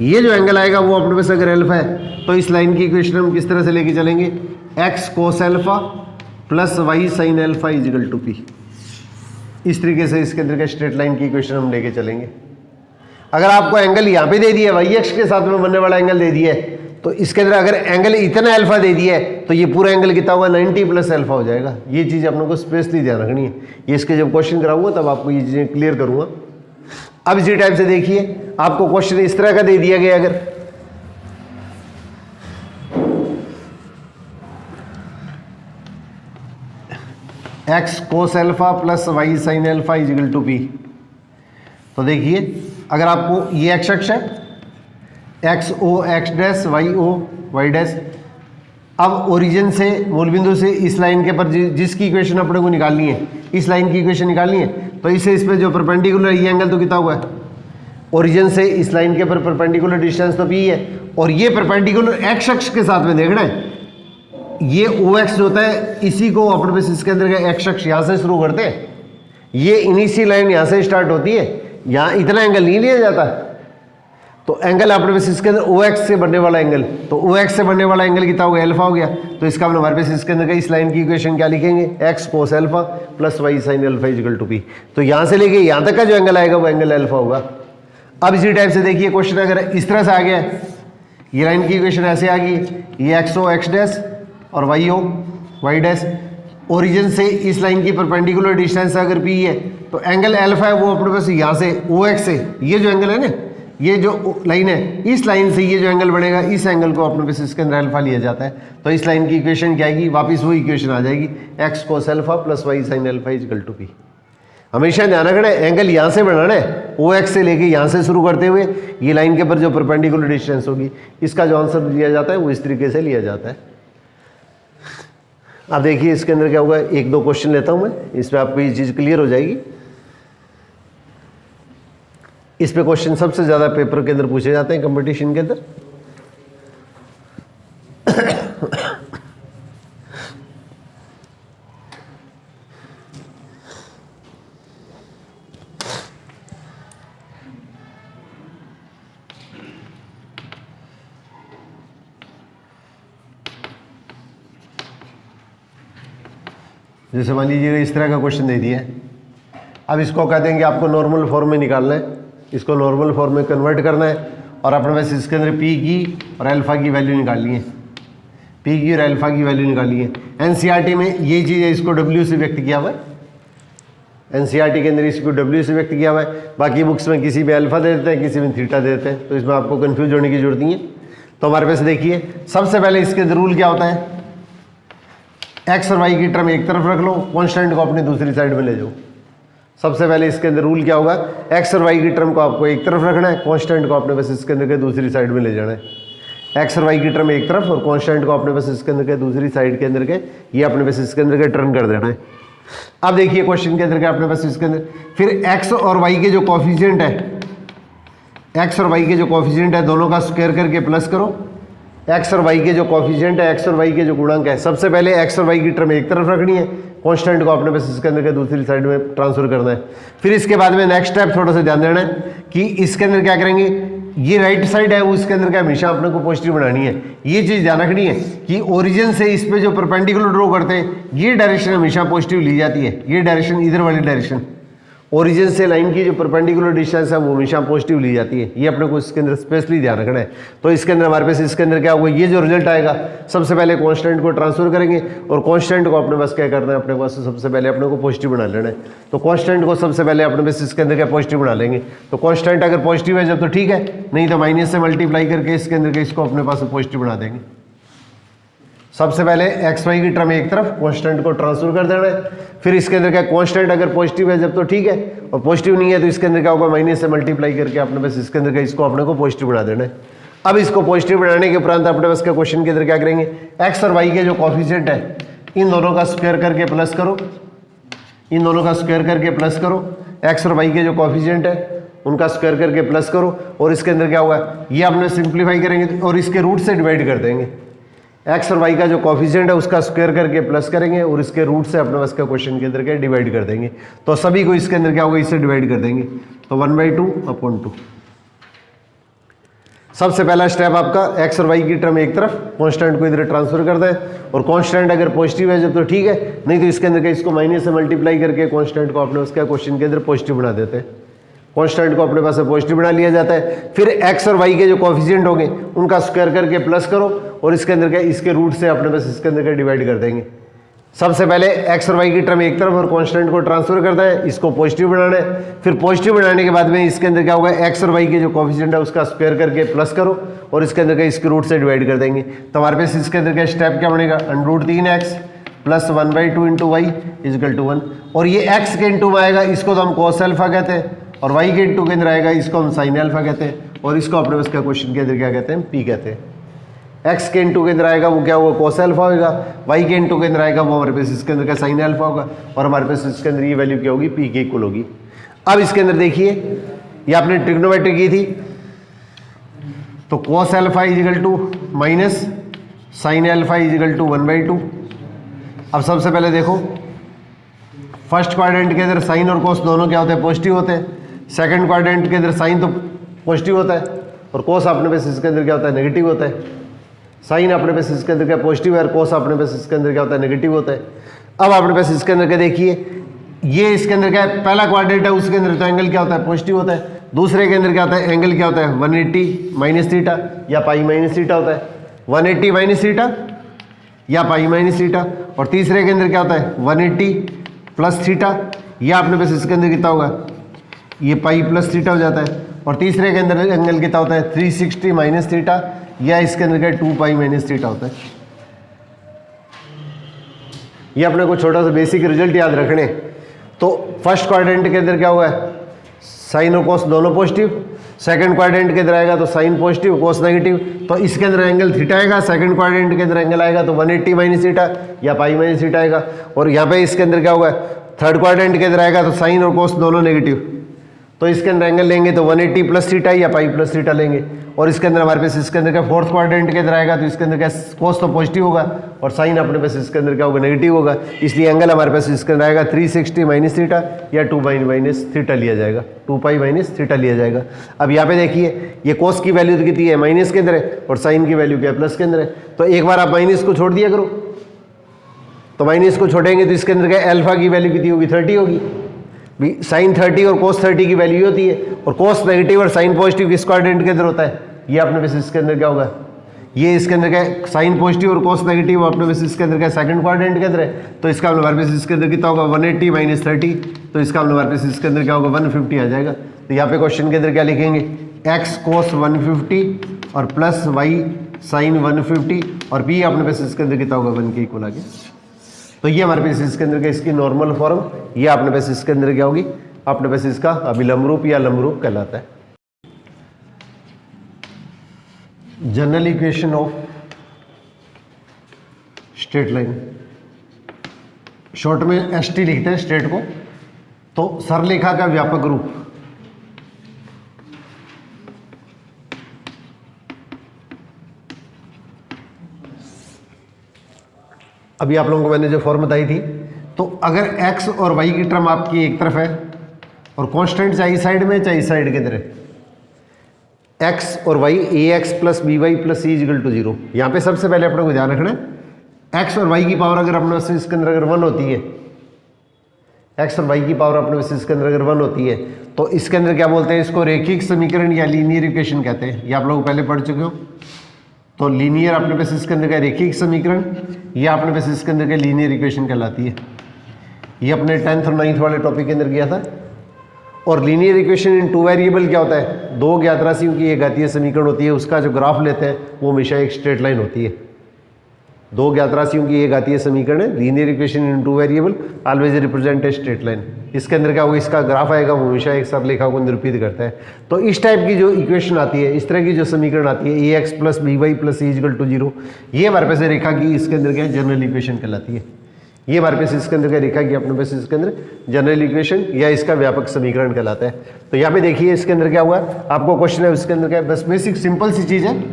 ये जो एंगल आएगा वो अपने पास अगर अल्फा है, तो इस लाइन की इक्वेशन हम किस तरह से लेके चलेंगे, X cos alpha plus Y sine alpha is equal to P. इस तरीके से इसके अंदर का स्ट्रेट लाइन की इक्वेशन हम लेके चलेंगे। अगर आपको एंगल यहाँ पे दे दिया है, वाई अक्ष के साथ में बनने वाला एंगल दे दिया है, तो इसके अंदर अगर एंगल इतना अल्फा दे दिया है तो ये पूरा एंगल कितना होगा, 90 प्लस अल्फा हो जाएगा। ये चीज़ अपने को स्पेशली ध्यान रखनी है, ये इसके जब क्वेश्चन कराऊंगा तब आपको ये चीज़ें क्लियर करूंगा। अब इसी टाइप से देखिए, आपको क्वेश्चन इस तरह का दे दिया गया, अगर x cos alpha plus Y sine alpha is equal to P. तो देखिए, अगर आपको ये एक्स अक्ष है, एक्स ओ एक्स डैश वाई ओ वाई डैश। अब ओरिजिन से मूल बिंदु से इस लाइन के पर जिसकी इक्वेशन अपने को निकालनी है, इस लाइन की इक्वेशन निकालनी है, तो इसे इस पे जो परपेंडिकुलर ये एंगल तो कितना हुआ है, ओरिजिन से इस लाइन के पर परपेंडिकुलर डिस्टेंस तो पी है, और ये परपेंडिकुलर एक्स अक्ष के साथ में देखना है। ये ओ एक्स जो होता है, इसी को अपने पास इसके अंदर का एक्स अक्ष यहाँ से शुरू करते हैं। ये इनिशियल लाइन यहाँ से स्टार्ट होती है, यहाँ इतना एंगल नहीं लिया जाता, तो एंगल अपने पास इसके अंदर ओ एक्स से बनने वाला एंगल, तो ओ एक्स से बनने वाला एंगल कितना हो गया, अल्फा हो गया। तो इसका अपने हमारे पास इसके अंदर का इस लाइन की इक्वेशन क्या लिखेंगे, X cos alpha plus Y sine alpha is equal to P. तो यहाँ से लेके यहाँ तक का जो एंगल आएगा वो एंगल अल्फा होगा। अब इसी टाइप से देखिए, क्वेश्चन अगर इस तरह से आ गया, ये लाइन की इक्वेशन ऐसे आ गई, ये एक्स ओ एक्स डैश और वाई ओ वाई डैश। ओरिजिन से इस लाइन की परपेंडिकुलर डिस्टेंस अगर पी है, तो एंगल अल्फा है वो अपने पास यहाँ से ओ एक्स से, ये जो एंगल है ना, ये जो लाइन है, इस लाइन से ये जो एंगल बनेगा, इस एंगल को अपने पास इसके अंदर अल्फा लिया जाता है। तो इस लाइन की इक्वेशन क्या आएगी, वापस वो इक्वेशन आ जाएगी, X cos alpha plus Y sine alpha is equal to P. हमेशा ध्यान रखना है, एंगल यहाँ से बनाना है, ओ एक्स से लेके यहाँ से शुरू करते हुए ये लाइन के पर जो परपेंडिकुलर डिस्टेंस होगी, इसका जो आंसर लिया जाता है वो इस तरीके से लिया जाता है। अब देखिए, इसके अंदर क्या होगा, एक दो क्वेश्चन लेता हूँ मैं, इसमें आपको ये चीज़ क्लियर हो जाएगी। इस पे क्वेश्चन सबसे ज़्यादा पेपर के अंदर पूछे जाते हैं, कंपटीशन के अंदर। जैसे मान लीजिए इस तरह का क्वेश्चन दे दिया है, अब इसको कहते हैं कि आपको नॉर्मल फॉर्म में निकालना है, इसको नॉर्मल फॉर्म में कन्वर्ट करना है, और अपने पास इसके अंदर पी की और अल्फा की वैल्यू निकालनी है, पी की और अल्फा की वैल्यू निकालनी है। एनसीईआरटी में ये चीज़ है, इसको डब्ल्यू से व्यक्त किया हुआ है, एनसीईआरटी के अंदर इसको डब्ल्यू से व्यक्त किया हुआ है। बाकी बुक्स में किसी में अल्फा दे देते हैं, किसी में थीटा दे देते हैं, तो इसमें आपको कन्फ्यूज होने की जरूरत नहीं है। तो हमारे पास देखिए, सबसे पहले इसके अंदर रूल क्या होता है, एक्स और वाई की टर्म एक तरफ रख लो, कॉन्स्टेंट को अपनी दूसरी साइड में ले जाओ। सबसे पहले इसके अंदर रूल क्या होगा, एक्स और वाई की टर्म को आपको एक तरफ रखना है, कांस्टेंट को अपने बस इसके अंदर के दूसरी साइड में ले जाना है। एक्स और वाई की टर्म एक तरफ और कांस्टेंट को अपने पास इसके अंदर के दूसरी साइड के अंदर के ये अपने पास इसके अंदर के टर्न कर देना है। अब देखिए क्वेश्चन के अंदर के अपने पास इसके अंदर फिर एक्स और वाई के जो कोफिशिएंट है, एक्स और वाई के जो कोफिशिएंट है दोनों का स्क्वायर करके प्लस करो। एक्स और वाई के जो कोफिशिएंट है, एक्स और वाई के जो गुणांक है, सबसे पहले एक्स और वाई की टर्म एक तरफ रखनी है, कांस्टेंट को अपने पास इसके अंदर के दूसरी साइड में ट्रांसफर करना है। फिर इसके बाद में नेक्स्ट स्टेप थोड़ा सा ध्यान देना है कि इसके अंदर क्या करेंगे, ये राइट साइड है वो इसके अंदर क्या हमेशा अपने को पॉजिटिव बनानी है। ये चीज़ ध्यान रखनी है कि ओरिजिन से इस पे जो परपेंडिकुलर ड्रॉ करते हैं ये डायरेक्शन हमेशा पॉजिटिव ली जाती है। ये डायरेक्शन, इधर वाली डायरेक्शन, ओरिजिन से लाइन की जो परपेंडिकुलर डिस्टेंस है वो हमेशा पॉजिटिव ली जाती है। ये अपने को इसके अंदर स्पेशली ध्यान रखना है। तो इसके अंदर हमारे पास इसके अंदर क्या होगा, ये जो रिजल्ट आएगा सबसे पहले कांस्टेंट को ट्रांसफर करेंगे और कांस्टेंट को अपने पास क्या करना है, अपने पास सबसे पहले अपने को पॉजिटिव बना लेना है। तो कांस्टेंट को सबसे पहले अपने पास इसके अंदर क्या पॉजिटिव बना लेंगे। तो कांस्टेंट अगर पॉजिटिव है जब तो ठीक है, नहीं तो माइनस से मल्टीप्लाई करके इसके अंदर के इसको अपने पास पॉजिटिव बना देंगे। सबसे पहले एक्स वाई की टर्म एक तरफ कांस्टेंट को ट्रांसफर कर देना है। फिर इसके अंदर क्या कांस्टेंट अगर पॉजिटिव है जब तो ठीक है, और पॉजिटिव नहीं है तो इसके अंदर क्या होगा, माइनस से मल्टीप्लाई करके अपने पास इसके अंदर का इसको अपने को पॉजिटिव बना देना है। अब इसको पॉजिटिव बनाने के उपरांत अपने पास क्वेश्चन के अंदर क्या करेंगे, एक्स और वाई के जो कोफिशिएंट है इन दोनों का स्क्वायर करके प्लस करो, इन दोनों का स्क्वायर करके प्लस करो। एक्स और वाई के जो कोफिशिएंट है उनका स्क्वायर करके प्लस करो और इसके अंदर क्या होगा, ये अपने सिंप्लीफाई करेंगे और इसके रूट से डिवाइड कर देंगे। एक्स और वाई का जो कोफिशिएंट है उसका स्क्वायर करके प्लस करेंगे और इसके रूट से अपने पास का क्वेश्चन के अंदर क्या डिवाइड कर देंगे। तो सभी को इसके अंदर क्या होगा, इससे डिवाइड कर देंगे। तो 1/2/2। सबसे पहला स्टेप आपका एक्स और वाई की टर्म एक तरफ, कांस्टेंट को इधर ट्रांसफर कर दें और कांस्टेंट अगर पॉजिटिव है जब तो ठीक है, नहीं तो इसके अंदर का इसको माइनस से मल्टीप्लाई करके कांस्टेंट को अपने उसका क्वेश्चन के अंदर पॉजिटिव बना देते हैं। कांस्टेंट को अपने पास पॉजिटिव बना लिया जाता है। फिर एक्स और वाई के जो कोफिशिएंट होंगे उनका स्क्वायर करके प्लस करो और इसके अंदर क्या, इसके रूट से अपने पास इसके अंदर क्या डिवाइड कर देंगे। सबसे पहले एक्स और वाई की टर्म एक तरफ और कांस्टेंट को ट्रांसफर करता है, इसको पॉजिटिव बनाना है। फिर पॉजिटिव बनाने के बाद में इसके अंदर क्या होगा, एक्स और वाई के जो कोफिशिएंट है उसका स्क्वायर करके प्लस करो और इसके अंदर क्या इसके रूट से डिवाइड कर देंगे। तो हमारे पास इसके अंदर क्या स्टेप क्या बनेगा, √3x plus 1/2 into Y equal to 1। और ये x के इंटू में आएगा, इसको तो हम कोस अल्फा कहते हैं, और y के इंटू के अंदर आएगा इसको हम साइन अल्फा कहते हैं, और इसको अपने पास क्या क्वेश्चन के अंदर क्या कहते हैं, p कहते हैं। x के इंटू के अंदर आएगा वो क्या होगा, कोस अल्फा होगा। y के इंटू के अंदर आएगा वो हमारे पास इसके अंदर क्या साइन अल्फा होगा, और हमारे पास इसके अंदर ये वैल्यू क्या होगी, p के इक्वल होगी। अब इसके अंदर देखिए ये आपने ट्रिग्नोमेट्री की थी, तो cos alpha equal to minus sine alpha equal to 1/2। अब सबसे पहले देखो फर्स्ट क्वाड्रेंट के अंदर साइन और कोस दोनों क्या होते हैं, पॉजिटिव होते हैं। सेकंड क्वाड्रेंट के अंदर साइन तो पॉजिटिव होता है और कोस अपने पास इसके अंदर क्या होता है, नेगेटिव होता है। साइन अपने पास इसके अंदर क्या पॉजिटिव है और कोस अपने पास इसके अंदर क्या होता है, नेगेटिव होता है। अब अपने पास इसके अंदर क्या देखिए, ये इसके अंदर क्या है, पहला क्वाड्रेंट है उसके अंदर तो एंगल क्या होता है, पॉजिटिव होता है। दूसरे के अंदर क्या होता है, एंगल क्या होता है, 180 माइनस थीटा या पाई माइनस थीटा होता है, 180 माइनस थीटा या पाई माइनस थीटा। और तीसरे के अंदर क्या होता है, 180 प्लस थीटा, या अपने पास इसके अंदर कितना होगा, ये पाई प्लस थीटा हो जाता है। और तीसरे के अंदर एंगल कितना होता है, 360 माइनस थीटा, या इसके अंदर क्या 2 पाई माइनस थीटा होता है। ये अपने को छोटा सा बेसिक रिजल्ट याद रखने। तो फर्स्ट क्वाड्रेंट के अंदर क्या हुआ है, साइन और कोस दोनों पॉजिटिव। सेकंड क्वाड्रेंट के अंदर आएगा तो साइन पॉजिटिव कोस नेगेटिव, तो इसके अंदर एंगल थीटा आएगा। सेकंड क्वाड्रेंट के अंदर एंगल आएगा तो 180 माइनस थीटा या पाई माइनस थीटा आएगा। और यहाँ पे इसके अंदर क्या होगा, थर्ड क्वाड्रेंट के अंदर आएगा तो साइन और कोस दोनों नेगेटिव, तो इसके अंदर एंगल लेंगे तो 180 प्लस थीटा या पाई प्लस थीटा लेंगे। और इसके अंदर हमारे पास इसके अंदर क्या फोर्थ क्वाड्रेंट के अंदर आएगा तो इसके अंदर क्या कोस तो पॉजिटिव होगा और साइन अपने पास इसके अंदर क्या होगा, नेगेटिव होगा। इसलिए एंगल हमारे पास इसके अंदर आएगा 360 माइनस थीटा या 2 पाई माइनस थीटा लिया जाएगा, 2 पाई माइनस थीटा लिया जाएगा। अब यहाँ पे देखिए ये कोस की वैल्यू तो कितनी है, माइनस के अंदर है, और साइन की वैल्यू क्या है, प्लस के अंदर है। तो एक बार आप माइनस को छोड़ दिया करो, तो माइनस को छोड़ेंगे तो इसके अंदर क्या अल्फा की वैल्यू कितनी होगी, 30 होगी। साइन 30 और कोस 30 की वैल्यू होती है, और कोस नेगेटिव और साइन पॉजिटिव किस क्वाड्रेंट के अंदर होता है, ये अपने पास इसके अंदर क्या होगा, ये इसके अंदर क्या साइन पॉजिटिव और कोस नेगेटिव अपने पास इसके अंदर क्या सेकंड क्वाड्रेंट के अंदर है। तो इसका हमारे पास इसके अंदर कितना होगा, 180 माइनस 30, तो इसका हमारे पास इसके अंदर क्या होगा, 150 आ जाएगा। तो यहाँ पे क्वेश्चन के अंदर क्या लिखेंगे, एक्स कोस 150 और प्लस वाई साइन 150, और बी अपने पास इसके अंदर कितना होगा, 1 के इक्वल आ गया। तो ये हमारे पास इसके अंदर का इसकी नॉर्मल फॉर्म, ये अपने पास इसके अंदर क्या होगी, अपने पास इसका अभिलंब रूप या लंब रूप कहलाता है। General equation of straight line, short में एसटी लिखते हैं स्ट्रेट को। तो सरलेखा का व्यापक रूप, अभी आप लोगों को मैंने जो फॉर्म बताई थी, तो अगर x और y की टर्म आपकी एक तरफ है और कांस्टेंट चाहे इस साइड में चाहे इस साइड के तरह, x और y ax plus B Y plus C equal to 0। यहाँ पे सबसे पहले अपने को ध्यान रखना है x और y की पावर अगर अपने पास इसके अंदर अगर 1 होती है, x और y की पावर अपने पास इसके अंदर अगर 1 होती है, तो इसके अंदर क्या बोलते हैं, इसको रेखिक समीकरण या लीनियर इक्वेशन कहते हैं। ये आप लोग पहले पढ़ चुके हो। तो लीनियर अपने पास इसके अंदर का रेखिक समीकरण या अपने पास इसके अंदर का लीनियर इक्वेशन कहलाती है। ये अपने 10th और 9th वाले टॉपिक के अंदर किया था। और लीनियर इक्वेशन इन 2 वेरिएबल क्या होता है, 2 ज्ञात राशियों की एक घातीय समीकरण होती है, उसका जो ग्राफ लेते हैं वो हमेशा एक स्ट्रेट लाइन होती है। 2 ज्ञात राशियों की एक घातीय समीकरण है, linear equation in 2 variable always represent a straight line. इसके अंदर क्या होगा, इसका ग्राफ आएगा, वो हमेशा एक सरलेखा को निरूपित करता है। तो इस टाइप की जो इक्वेशन आती है, इस तरह की जो समीकरण आती है, a x plus B Y plus C equal to 0, ये हमारे पास रेखा की इसके अंदर क्या जनरल इक्वेशन कहलाती है। ये हमारे पास इसके अंदर क्या रेखा की अपने पास इसके अंदर जनरल इक्वेशन या इसका व्यापक समीकरण कहलाता है। तो यहाँ पे देखिए इसके अंदर क्या हुआ, आपको क्वेश्चन है इसके अंदर क्या, बस बेसिक सिंपल सी चीज़ है,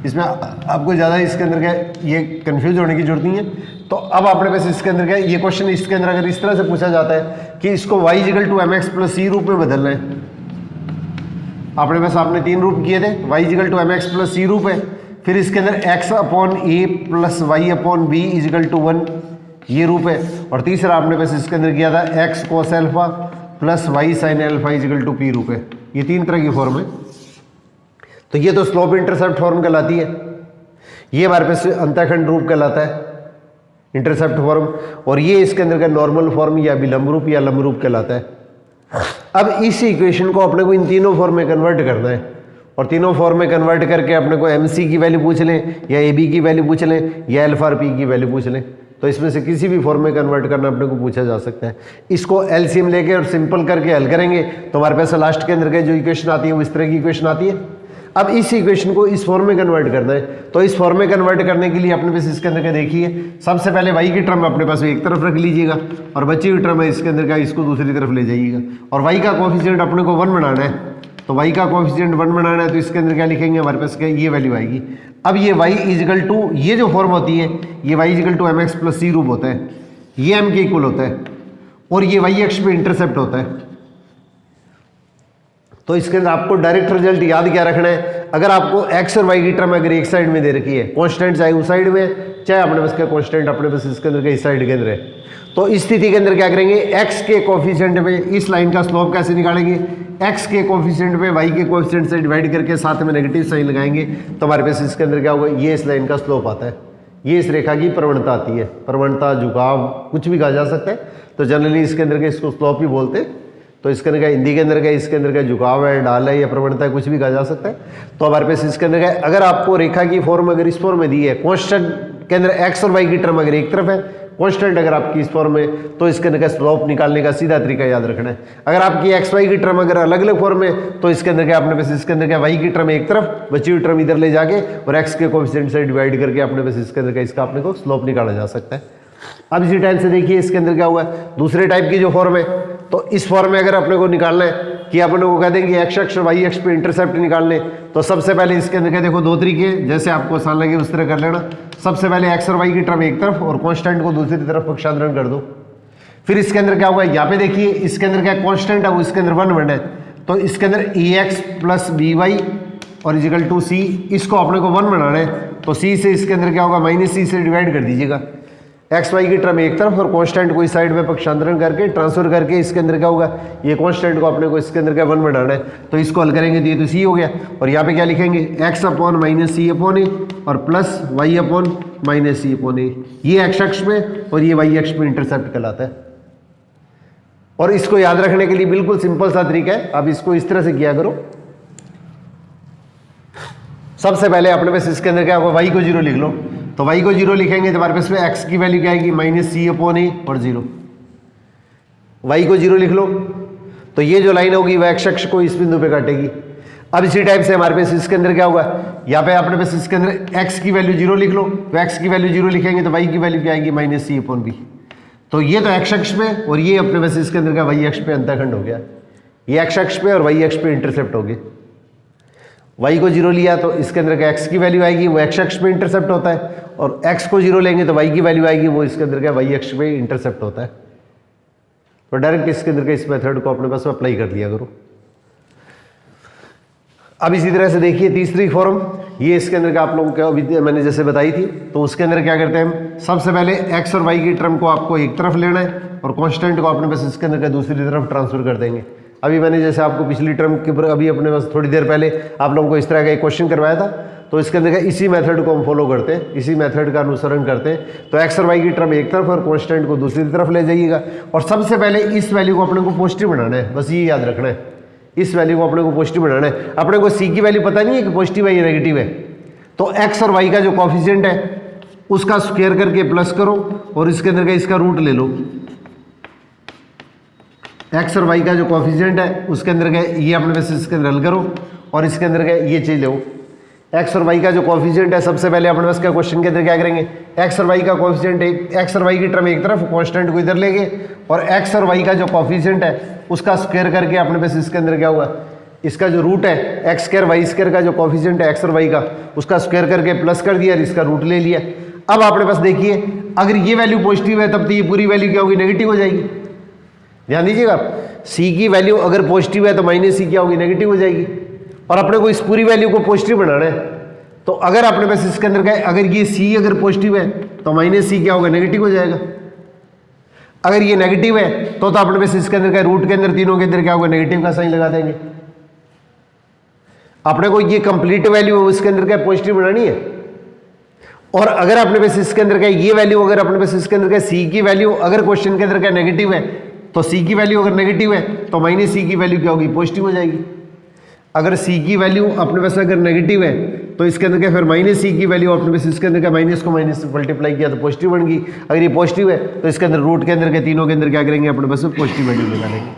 इसमें आपको ज़्यादा इसके अंदर क्या ये कंफ्यूज होने की जरूरत नहीं है। तो अब अपने पास इसके अंदर क्या ये क्वेश्चन इसके अंदर अगर इस तरह से पूछा जाता है कि इसको y equal to m x plus c रूप में बदलना है, अपने पास आपने 3 रूप किए थे, y equal to m x plus c रूप है, फिर इसके अंदर x upon a plus Y upon b equal to 1 ये रूप है, और तीसरा आपने पास इसके अंदर किया था x cos alpha plus Y sine alpha equal to P रूप है। ये 3 तरह की फॉर्म है। तो ये तो स्लोप इंटरसेप्ट फॉर्म कहलाती है, ये हमारे पास अंतःखंड रूप कहलाता है इंटरसेप्ट फॉर्म, और ये इसके अंदर का नॉर्मल फॉर्म या विलंब रूप या लंब रूप कहलाता है। अब इस इक्वेशन को अपने को इन तीनों फॉर्म में कन्वर्ट करना है, और तीनों फॉर्म में कन्वर्ट करके अपने को MC की वैल्यू पूछ लें या AB की वैल्यू पूछ लें या अल्फा और P की वैल्यू पूछ लें। तो इसमें से किसी भी फॉर्म में कन्वर्ट करना अपने को पूछा जा सकता है। इसको LCM लेके और सिंपल करके हल करेंगे तो हमारे पास लास्ट के अंदर के जो इक्वेशन आती है वो इस तरह की इक्वेशन आती है। अब इस इक्वेशन को इस फॉर्म में कन्वर्ट करना है, तो इस फॉर्म में कन्वर्ट करने के लिए अपने पास इसके अंदर का देखिए, सबसे पहले y की टर्म अपने पास एक तरफ रख लीजिएगा और बची हुई टर्म है इसके अंदर का इसको दूसरी तरफ ले जाइएगा, और y का कोएफिशिएंट अपने को 1 बनाना है। तो y का कोएफिशिएंट 1 बनाना है तो इसके अंदर क्या लिखेंगे, हमारे पास क्या ये वैल्यू आएगी। अब ये y इजिकल टू ये जो फॉर्म होती है ये y equal to m x plus c रूप होता है, ये m के इक्वल होता है, और ये y अक्ष पे इंटरसेप्ट होता है। तो इसके अंदर आपको डायरेक्ट रिजल्ट याद क्या रखना है, अगर आपको x और y की टर्म अगर एक साइड में दे रखी है, कांस्टेंट चाहे उस साइड में चाहे अपने पास का कांस्टेंट अपने पास इसके अंदर के इस साइड के अंदर है, तो इस स्थिति के अंदर क्या करेंगे, x के कोएफिशिएंट पे इस लाइन का स्लोप कैसे निकालेंगे, x के कोएफिशिएंट पे y के कोएफिशिएंट से डिवाइड करके साथ में नेगेटिव साइन लगाएंगे, तो हमारे पास इसके अंदर क्या होगा, ये इस लाइन का स्लोप आता है, ये इस रेखा की प्रवणता आती है। प्रवणता, झुकाव, कुछ भी कहा जा सकता है। तो जनरली इसके अंदर के इसको स्लोप ही बोलते हैं। तो इसके अंदर का हिंदी के अंदर का इसके अंदर का झुकाव है, ढाल है या प्रवणता है, कुछ भी कहा जा सकता है। तो हमारे पास इसके अंदर का अगर आपको रेखा की फॉर्म अगर इस फॉर्म में दी है, कांस्टेंट के अंदर x और y की टर्म अगर एक तरफ है, कांस्टेंट अगर आपकी इस फॉर्म में, तो इसके अंदर का स्लोप निकालने का सीधा तरीका याद रखना है। अगर आपकी x y की टर्म अगर अलग अलग फॉर्म में, तो इसके अंदर क्या अपने पास इसके अंदर क्या y की टर्म एक तरफ, बची हुई टर्म इधर ले जाके और x के कोएफिशिएंट से डिवाइड करके अपने पास इसके अंदर का इसका अपने को स्लोप निकाला जा सकता है। अब इसी टाइप से देखिए इसके अंदर क्या हुआ है, दूसरे टाइप की जो फॉर्म है, तो इस फॉर्म में अगर अपने को निकालना है कि अपने को कह देंगे x अक्ष और y अक्ष पे इंटरसेप्ट निकालने, तो सबसे पहले इसके अंदर क्या देखो 2 तरीके, जैसे आपको आसान लगे उस तरह कर लेना। सबसे पहले x और y की टर्म एक तरफ और कांस्टेंट को दूसरी तरफ पक्षांतरण कर दो। फिर इसके अंदर क्या होगा, यहाँ पे देखिए इसके अंदर क्या कांस्टेंट है वो इसके अंदर 1 बनना है, तो इसके अंदर ax प्लस बी वाई और इजिकल टू सी, इसको अपने को 1 बनाना है, तो c से इसके अंदर क्या होगा, माइनस c से डिवाइड कर दीजिएगा। एक्स वाई की टर्म एक तरफ और कांस्टेंट को इस साइड में पक्षांतरण करके ट्रांसफर करके इसके अंदर क्या होगा, ये कांस्टेंट को अपने को इसके अंदर क्या 1 बनाना है, तो इसको हल करेंगे तो ये तो सी हो गया, और यहाँ पे क्या लिखेंगे x upon minus C upon ए और plus y upon minus C upon ए, ये x अक्ष में और ये y अक्ष में इंटरसेप्ट कहलाता है। और इसको याद रखने के लिए बिल्कुल सिंपल सा तरीका है, अब इसको इस तरह से किया करो। सबसे पहले अपने पास इसके अंदर क्या होगा, y को 0 लिख लो, तो y को 0 लिखेंगे तो हमारे पास में x की वैल्यू क्या आएगी, माइनस सी अपॉन ए और 0। y को 0 लिख लो, तो ये जो लाइन होगी वह x अक्ष को इस बिंदु पे काटेगी। अब इसी टाइप से हमारे पास इसके अंदर क्या होगा, यहाँ पे अपने पास इसके अंदर x की वैल्यू 0 लिख लो, तो x की वैल्यू 0 लिखेंगे तो y की वैल्यू क्या आएगी -c/b। तो ये तो x अक्ष पे और ये अपने पास इसके अंदर का y अक्ष पे अंतःखंड हो गया, ये x अक्ष पे और y अक्ष पे इंटरसेप्ट हो गए। y को 0 लिया तो इसके अंदर का x की वैल्यू आएगी, वो x अक्ष पे इंटरसेप्ट होता है, और x को 0 लेंगे तो y की वैल्यू आएगी, वो इसके अंदर का y अक्ष पे इंटरसेप्ट होता है। तो डायरेक्ट इसके अंदर का इस मेथड को अपने पास अप्लाई कर लिया करो। अब इसी तरह से देखिए तीसरी फॉर्म, ये इसके अंदर का आप लोगों को अभी मैंने जैसे बताई थी, तो उसके अंदर क्या करते हैं हम, सबसे पहले x और y की टर्म को आपको एक तरफ लेना है और कांस्टेंट को अपने पास इसके अंदर का दूसरी तरफ ट्रांसफर कर देंगे। अभी मैंने जैसे आपको पिछली टर्म के ऊपर अभी अपने पास थोड़ी देर पहले आप लोगों को इस तरह का एक क्वेश्चन करवाया था, तो इसके अंदर का इसी मेथड को हम फॉलो करते हैं, इसी मेथड का अनुसरण करते हैं। तो x और y की टर्म एक तरफ और कांस्टेंट को दूसरी तरफ ले जाइएगा, और सबसे पहले इस वैल्यू को अपने को पॉजिटिव बनाना है, बस ये याद रखना है, इस वैल्यू को अपने को पॉजिटिव बनाना है। अपने को c की वैल्यू पता नहीं है कि पॉजिटिव है या नेगेटिव है, तो x और y का जो कोफिशिएंट है उसका स्क्वायर करके प्लस करो और इसके अंदर का इसका रूट ले लो। x और y का जो कोफिशिएंट है उसके अंदर का ये अपने पास इसके अंदर हल करो और इसके अंदर का ये चीज लो। x और y का जो कोफिशिएंट है, सबसे पहले अपने पास का क्वेश्चन के अंदर क्या करेंगे, x और y का कोफिशिएंट x और y की टर्म एक तरफ, कांस्टेंट को इधर लेंगे, और x और y का जो कोफिशिएंट है उसका स्क्वायर करके अपने पास इसके अंदर क्या हुआ, इसका जो रूट है x स्क्वायर y स्क्वायर का जो कोफिशिएंट है x और y का, उसका स्क्वायर करके प्लस कर दिया और इसका रूट ले लिया। अब अपने पास देखिए, अगर ये वैल्यू पॉजिटिव है तब तो ये पूरी वैल्यू क्या होगी, नेगेटिव हो जाएगी। ध्यान दीजिएगा, c की वैल्यू अगर पॉजिटिव है तो -c क्या होगी, नेगेटिव हो जाएगी। और अपने को इस पूरी वैल्यू को पॉजिटिव बनाना है, तो अगर अपने पास इसके अंदर का अगर ये c अगर पॉजिटिव है तो -c क्या होगा, नेगेटिव हो जाएगा। अगर ये नेगेटिव है तो अपने पास इसके अंदर का रूट के अंदर तीनों के अंदर क्या होगा, नेगेटिव का साइन लगा देंगे। अपने को ये कंप्लीट वैल्यू इसके अंदर का पॉजिटिव बनानी है, और अगर अपने पास इसके अंदर का ये वैल्यू, अगर अपने पास इसके अंदर का c की वैल्यू अगर क्वेश्चन के अंदर का नेगेटिव है, तो c की वैल्यू अगर नेगेटिव है तो -c की वैल्यू क्या होगी, पॉजिटिव हो जाएगी। अगर c की वैल्यू अपने पास अगर नेगेटिव है तो इसके अंदर क्या, फिर -c की वैल्यू अपने पास इसके अंदर का माइनस को माइनस से मल्टीप्लाई किया तो पॉजिटिव बन गई। अगर ये पॉजिटिव है तो इसके अंदर रूट के अंदर के तीनों के अंदर क्या करेंगे, अपने पास पॉजिटिव वैल्यू लगा लेंगे।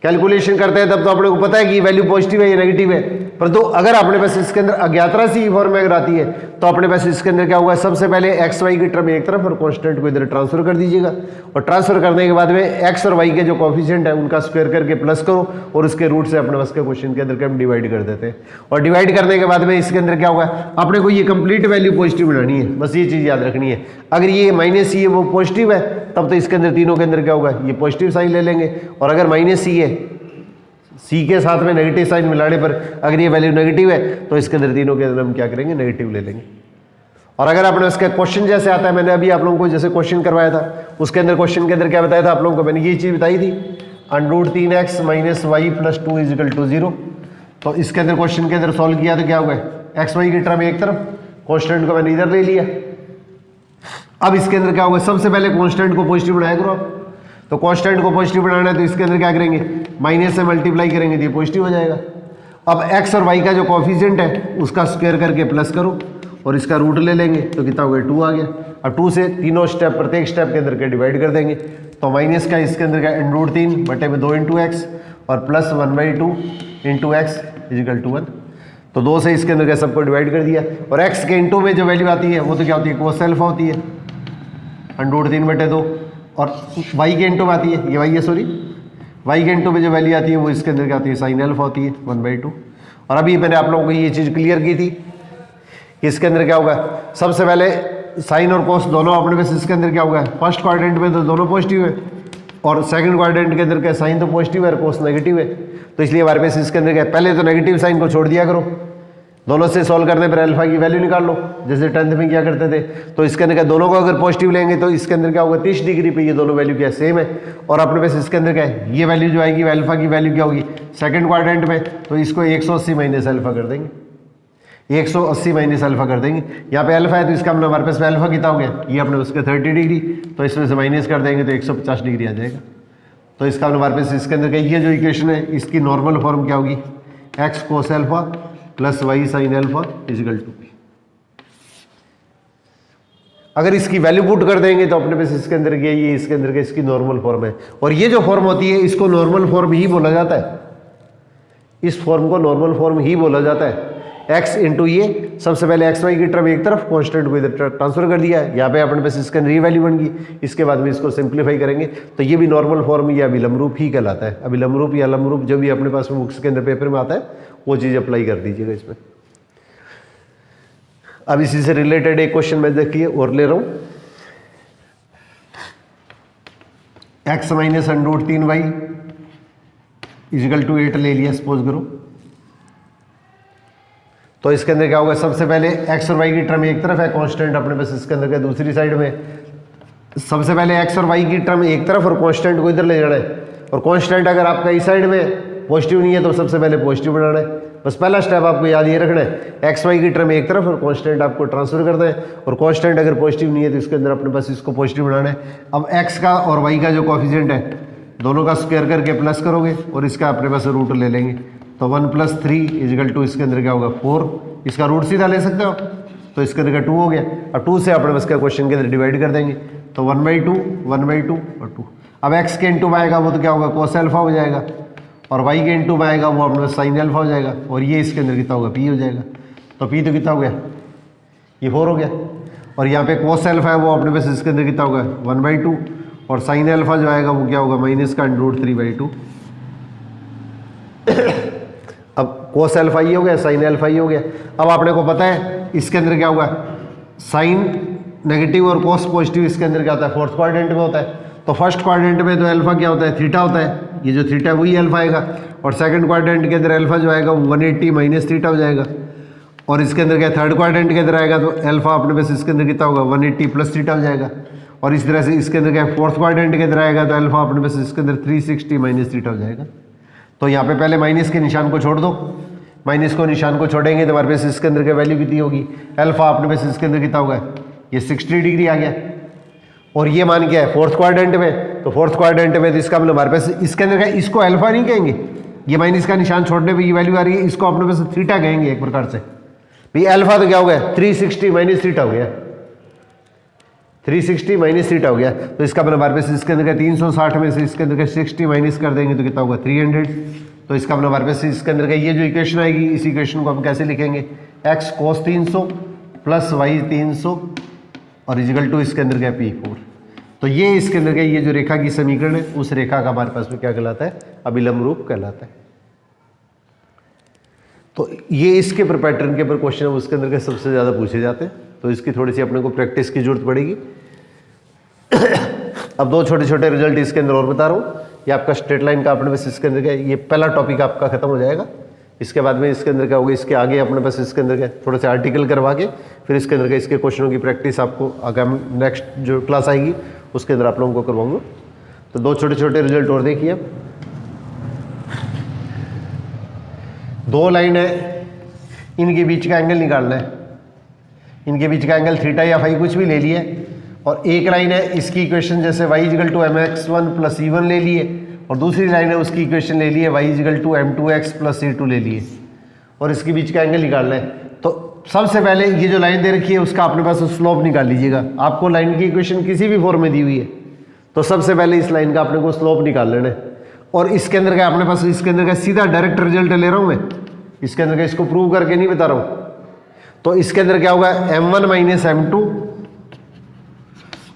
कैलकुलेशन करते हैं तब तो अपने को पता है कि वैल्यू पॉजिटिव है या नेगेटिव है, परंतु अगर अपने पास इसके अंदर अज्ञात राशि फॉर्म में अगर आती है तो अपने पास इसके अंदर क्या होगा, सबसे पहले x y की टर्म एक तरफ और कांस्टेंट को इधर ट्रांसफर कर दीजिएगा, और ट्रांसफर करने के बाद में x और y के जो कोफिशिएंट है उनका स्क्वायर करके प्लस करो और उसके रूट से अपने पास के क्वेश्चन के अंदर के हम डिवाइड कर देते हैं। और डिवाइड करने के बाद में इसके अंदर क्या होगा, अपने को ये कंप्लीट वैल्यू पॉजिटिव बनानी है, बस ये चीज़ याद रखनी है। अगर ये -c है वो पॉजिटिव है तब तो इसके अंदर तीनों के अंदर क्या होगा, ये पॉजिटिव साइन ले लेंगे, और अगर -c है c के साथ में नेगेटिव साइन मिलाने पर अगर ये वैल्यू नेगेटिव है तो इसके अंदर तीनों के अंदर हम क्या करेंगे, नेगेटिव ले लेंगे। और अगर आपने उसका क्वेश्चन जैसे आता है, मैंने अभी आप लोगों को जैसे क्वेश्चन करवाया था उसके अंदर क्वेश्चन के अंदर क्या बताया था आप लोगों को, मैंने ये चीज़ बताई थी, √3x - y + 2 = 0। तो इसके अंदर क्वेश्चन के अंदर सॉल्व किया तो क्या होगा, x y की टर्म एक तरफ, कॉन्स्टेंट को मैंने इधर ले लिया। अब इसके अंदर क्या होगा, सबसे पहले कॉन्स्टेंट को पॉजिटिव बनाया करो आप, तो कांस्टेंट को पॉजिटिव बनाना है तो इसके अंदर क्या करेंगे, माइनस से मल्टीप्लाई करेंगे तो ये पॉजिटिव हो जाएगा। अब x और y का जो कोफिशिएंट है उसका स्क्वायर करके प्लस करो और इसका रूट ले लेंगे तो कितना हो गया, 2 आ गया। अब 2 से तीनों स्टेप प्रत्येक स्टेप के अंदर के डिवाइड कर देंगे, तो माइनस का इसके अंदर का √3 बटे में 2 × x और प्लस 1/2 × x = 1। तो 2 से इसके अंदर का सबको डिवाइड कर दिया, और x के इंटू में जो वैल्यू आती है वो तो क्या होती है, कोस अल्फा होती है, √3/2, और y के इंटू में आती है, ये y है सॉरी, y के इंटू में जो वैल्यू आती है वो इसके अंदर क्या आती है, साइन अल्फा होती है 1/2। और अभी मैंने आप लोगों को ये चीज़ क्लियर की थी कि इसके अंदर क्या होगा, सबसे पहले साइन और कोस दोनों अपने पास इसके अंदर क्या होगा, फर्स्ट क्वाड्रेंट में तो दोनों पॉजिटिव है और सेकंड क्वाड्रेंट के अंदर क्या, साइन तो पॉजिटिव है और कोस नेगेटिव है, तो इसलिए हमारे पास इसके अंदर क्या, पहले तो नेगेटिव साइन को छोड़ दिया करो, दोनों से सॉल्व करने पर अल्फा की वैल्यू निकाल लो, जैसे 10th में क्या करते थे। तो इसके अंदर क्या, दोनों को अगर पॉजिटिव लेंगे तो इसके अंदर क्या होगा, 30 डिग्री पे ये दोनों वैल्यू क्या सेम है, और अपने पास इसके अंदर क्या है, ये वैल्यू जो आएगी अल्फा की वैल्यू क्या होगी सेकंड क्वाड्रेंट में, तो इसको 180 माइनस अल्फा कर देंगे, 180 माइनस अल्फा कर देंगे। यहाँ पे अल्फा है तो इसका हमारे पास में अल्फा कितना हो गया, ये अपने उसके 30 डिग्री, तो इसमें से माइनस कर देंगे तो 150 डिग्री आ जाएगा। तो इसका हमारे पास इसके अंदर का ये जो इक्वेशन है इसकी नॉर्मल फॉर्म क्या होगी, x cos alpha plus y sin alpha = 2। अगर इसकी वैल्यू पुट कर देंगे तो अपने पास इसके अंदर क्या, ये इसके अंदर का इसकी नॉर्मल फॉर्म है, और ये जो फॉर्म होती है इसको नॉर्मल फॉर्म ही बोला जाता है। इस फॉर्म को नॉर्मल फॉर्म ही बोला जाता है। x इंटू ये सबसे पहले एक्स वाई की टर्म एक तरफ, कांस्टेंट को इधर ट्रांसफर कर दिया है, यहाँ पे अपने पास इसका नई वैल्यू बन गई। इसके बाद में इसको सिंप्लीफाई करेंगे तो ये भी नॉर्मल फॉर्म या अभिलंब रूप ही कहलाता है। अभिलंब रूप या लंब रूप जो भी अपने पास में बुक्स के अंदर पेपर में आता है वो चीज़ अप्लाई कर दीजिएगा इसमें। अब इसी से रिलेटेड एक क्वेश्चन मैं देखिए और ले रहा हूँ। x minus √3y is equal to 8 ले लिया सपोज करो, तो इसके अंदर क्या होगा, सबसे पहले x और y की टर्म एक तरफ है, कांस्टेंट अपने पास इसके अंदर का दूसरी साइड में। सबसे पहले x और y की टर्म एक तरफ और कांस्टेंट को इधर ले जाना है, और कांस्टेंट अगर आपका इस साइड में पॉजिटिव नहीं है तो सबसे पहले पॉजिटिव बनाना है। बस पहला स्टेप आपको याद ये रखना है, एक्स वाई की टर्म एक तरफ और कांस्टेंट आपको ट्रांसफर करना है, और कांस्टेंट अगर पॉजिटिव नहीं है तो इसके अंदर अपने पास इसको पॉजिटिव बनाना है। अब एक्स का और वाई का जो कोएफिशिएंट है दोनों का स्क्वायर करके प्लस करोगे और इसका अपने पास रूट ले लेंगे, तो 1 + 3 इजिकल टू इसके अंदर क्या होगा 4, इसका रूट सीधा ले सकते हो तो इसके अंदर का 2 हो गया। अब 2 से अपने पास का क्वेश्चन के अंदर डिवाइड कर देंगे तो 1/2 1/2 और 2। अब एक्स के इंटू में आएगा वो तो क्या होगा कोस अल्फा हो जाएगा, और y के इंटू में आएगा वो अपने साइन अल्फा हो जाएगा, और ये इसके अंदर कितना होगा p हो जाएगा। तो p तो कितना हो गया, ये 4 हो गया, और यहाँ पे कोस अल्फा है वो अपने पास इसके अंदर कितना होगा 1/2, और साइन अल्फा जो आएगा वो क्या होगा -√3/2। अब कोस अल्फा ये हो गया, साइन अल्फा ये हो गया। अब आपने को पता है इसके अंदर क्या होगा, साइन नेगेटिव और कोस पॉजिटिव इसके अंदर क्या होता है, फोर्थ क्वाड्रेंट में होता है। तो फर्स्ट क्वाड्रेंट में तो अल्फा क्या होता है, थीटा होता है, ये जो थीटा है वही अल्फा आएगा, और सेकंड क्वाड्रेंट के अंदर अल्फा जो आएगा वो 180 - थीटा हो जाएगा, और इसके अंदर क्या थर्ड क्वाड्रेंट के अंदर आएगा तो अल्फा अपने पास इसके अंदर कितना होगा 180 + थीटा हो जाएगा, और इस तरह से इसके अंदर क्या फोर्थ क्वाड्रेंट के अंदर आएगा तो अल्फा अपने पास इसके अंदर 360 - थीटा हो जाएगा। तो यहाँ पे पहले माइनस के निशान को छोड़ दो, माइनस को निशान को छोड़ेंगे तो हमारे पास इसके अंदर का वैल्यू कितनी होगी, अल्फा अपने पास इसके अंदर कितना होगा, ये 60 डिग्री आ गया, और ये मान क्या है फोर्थ क्वाड्रेंट में, तो फोर्थ क्वाड्रेंट में तो इसका मतलब हमारे पास इसके अंदर का इसको अल्फा नहीं कहेंगे, ये माइनस का निशान छोड़ने पे ये वैल्यू आ रही है, इसको अपने पास थीटा कहेंगे एक प्रकार से। भाई अल्फा तो क्या हो गया 360 - थीटा हो गया, 360 - थीटा हो गया, तो इसका मतलब हमारे पास इसके अंदर का 360 में से इसके अंदर का 60 माइनस कर देंगे तो कितना होगा 300। तो इसका मतलब हमारे पास इसके अंदर का ये जो इक्वेशन आएगी इस इक्वेशन को हम कैसे लिखेंगे, x cos 300 + y 300 और इजिकल टू इसके अंदर क्या p4। तो ये इसके अंदर का ये जो रेखा की समीकरण है उस रेखा का हमारे पास में क्या कहलाता है, अभिलंब रूप कहलाता है। तो ये इसके पर पैटर्न के ऊपर क्वेश्चन उसके अंदर के सबसे ज़्यादा पूछे जाते हैं, तो इसकी थोड़ी सी अपने को प्रैक्टिस की जरूरत पड़ेगी। अब 2 छोटे छोटे रिजल्ट इसके अंदर और बता रहा हूँ, ये आपका स्ट्रेट लाइन का अपने पास इसके अंदर का ये पहला टॉपिक आपका खत्म हो जाएगा। इसके बाद में इसके अंदर क्या होगा, इसके आगे अपने पास इसके अंदर क्या थोड़े से आर्टिकल करवा के फिर इसके अंदर का इसके क्वेश्चनों की प्रैक्टिस आपको आगामी नेक्स्ट जो क्लास आएगी उसके अंदर आप लोगों को करवाऊंगा। तो 2 छोटे छोटे रिजल्ट और देखिए। 2 लाइन है, इनके बीच का एंगल निकालना है, इनके बीच का एंगल थीटा या फाई कुछ भी ले लिए, और एक लाइन है इसकी इक्वेशन जैसे y = mx1 + e1 ले लिए, और दूसरी लाइन है उसकी इक्वेशन ले लिए y = m2x + c2 ले लिए, और इसके बीच का एंगल निकालना है। तो सबसे पहले ये जो लाइन दे रखी है उसका अपने पास स्लोप निकाल लीजिएगा। आपको लाइन की इक्वेशन किसी भी फॉर्म में दी हुई है तो सबसे पहले इस लाइन का अपने को स्लोप निकाल लेना है, और इसके अंदर का अपने पास इसके अंदर का सीधा डायरेक्ट रिजल्ट ले रहा हूँ मैं, इसके अंदर का इसको प्रूव करके नहीं बता रहा हूँ। तो इसके अंदर क्या होगा m1 - m2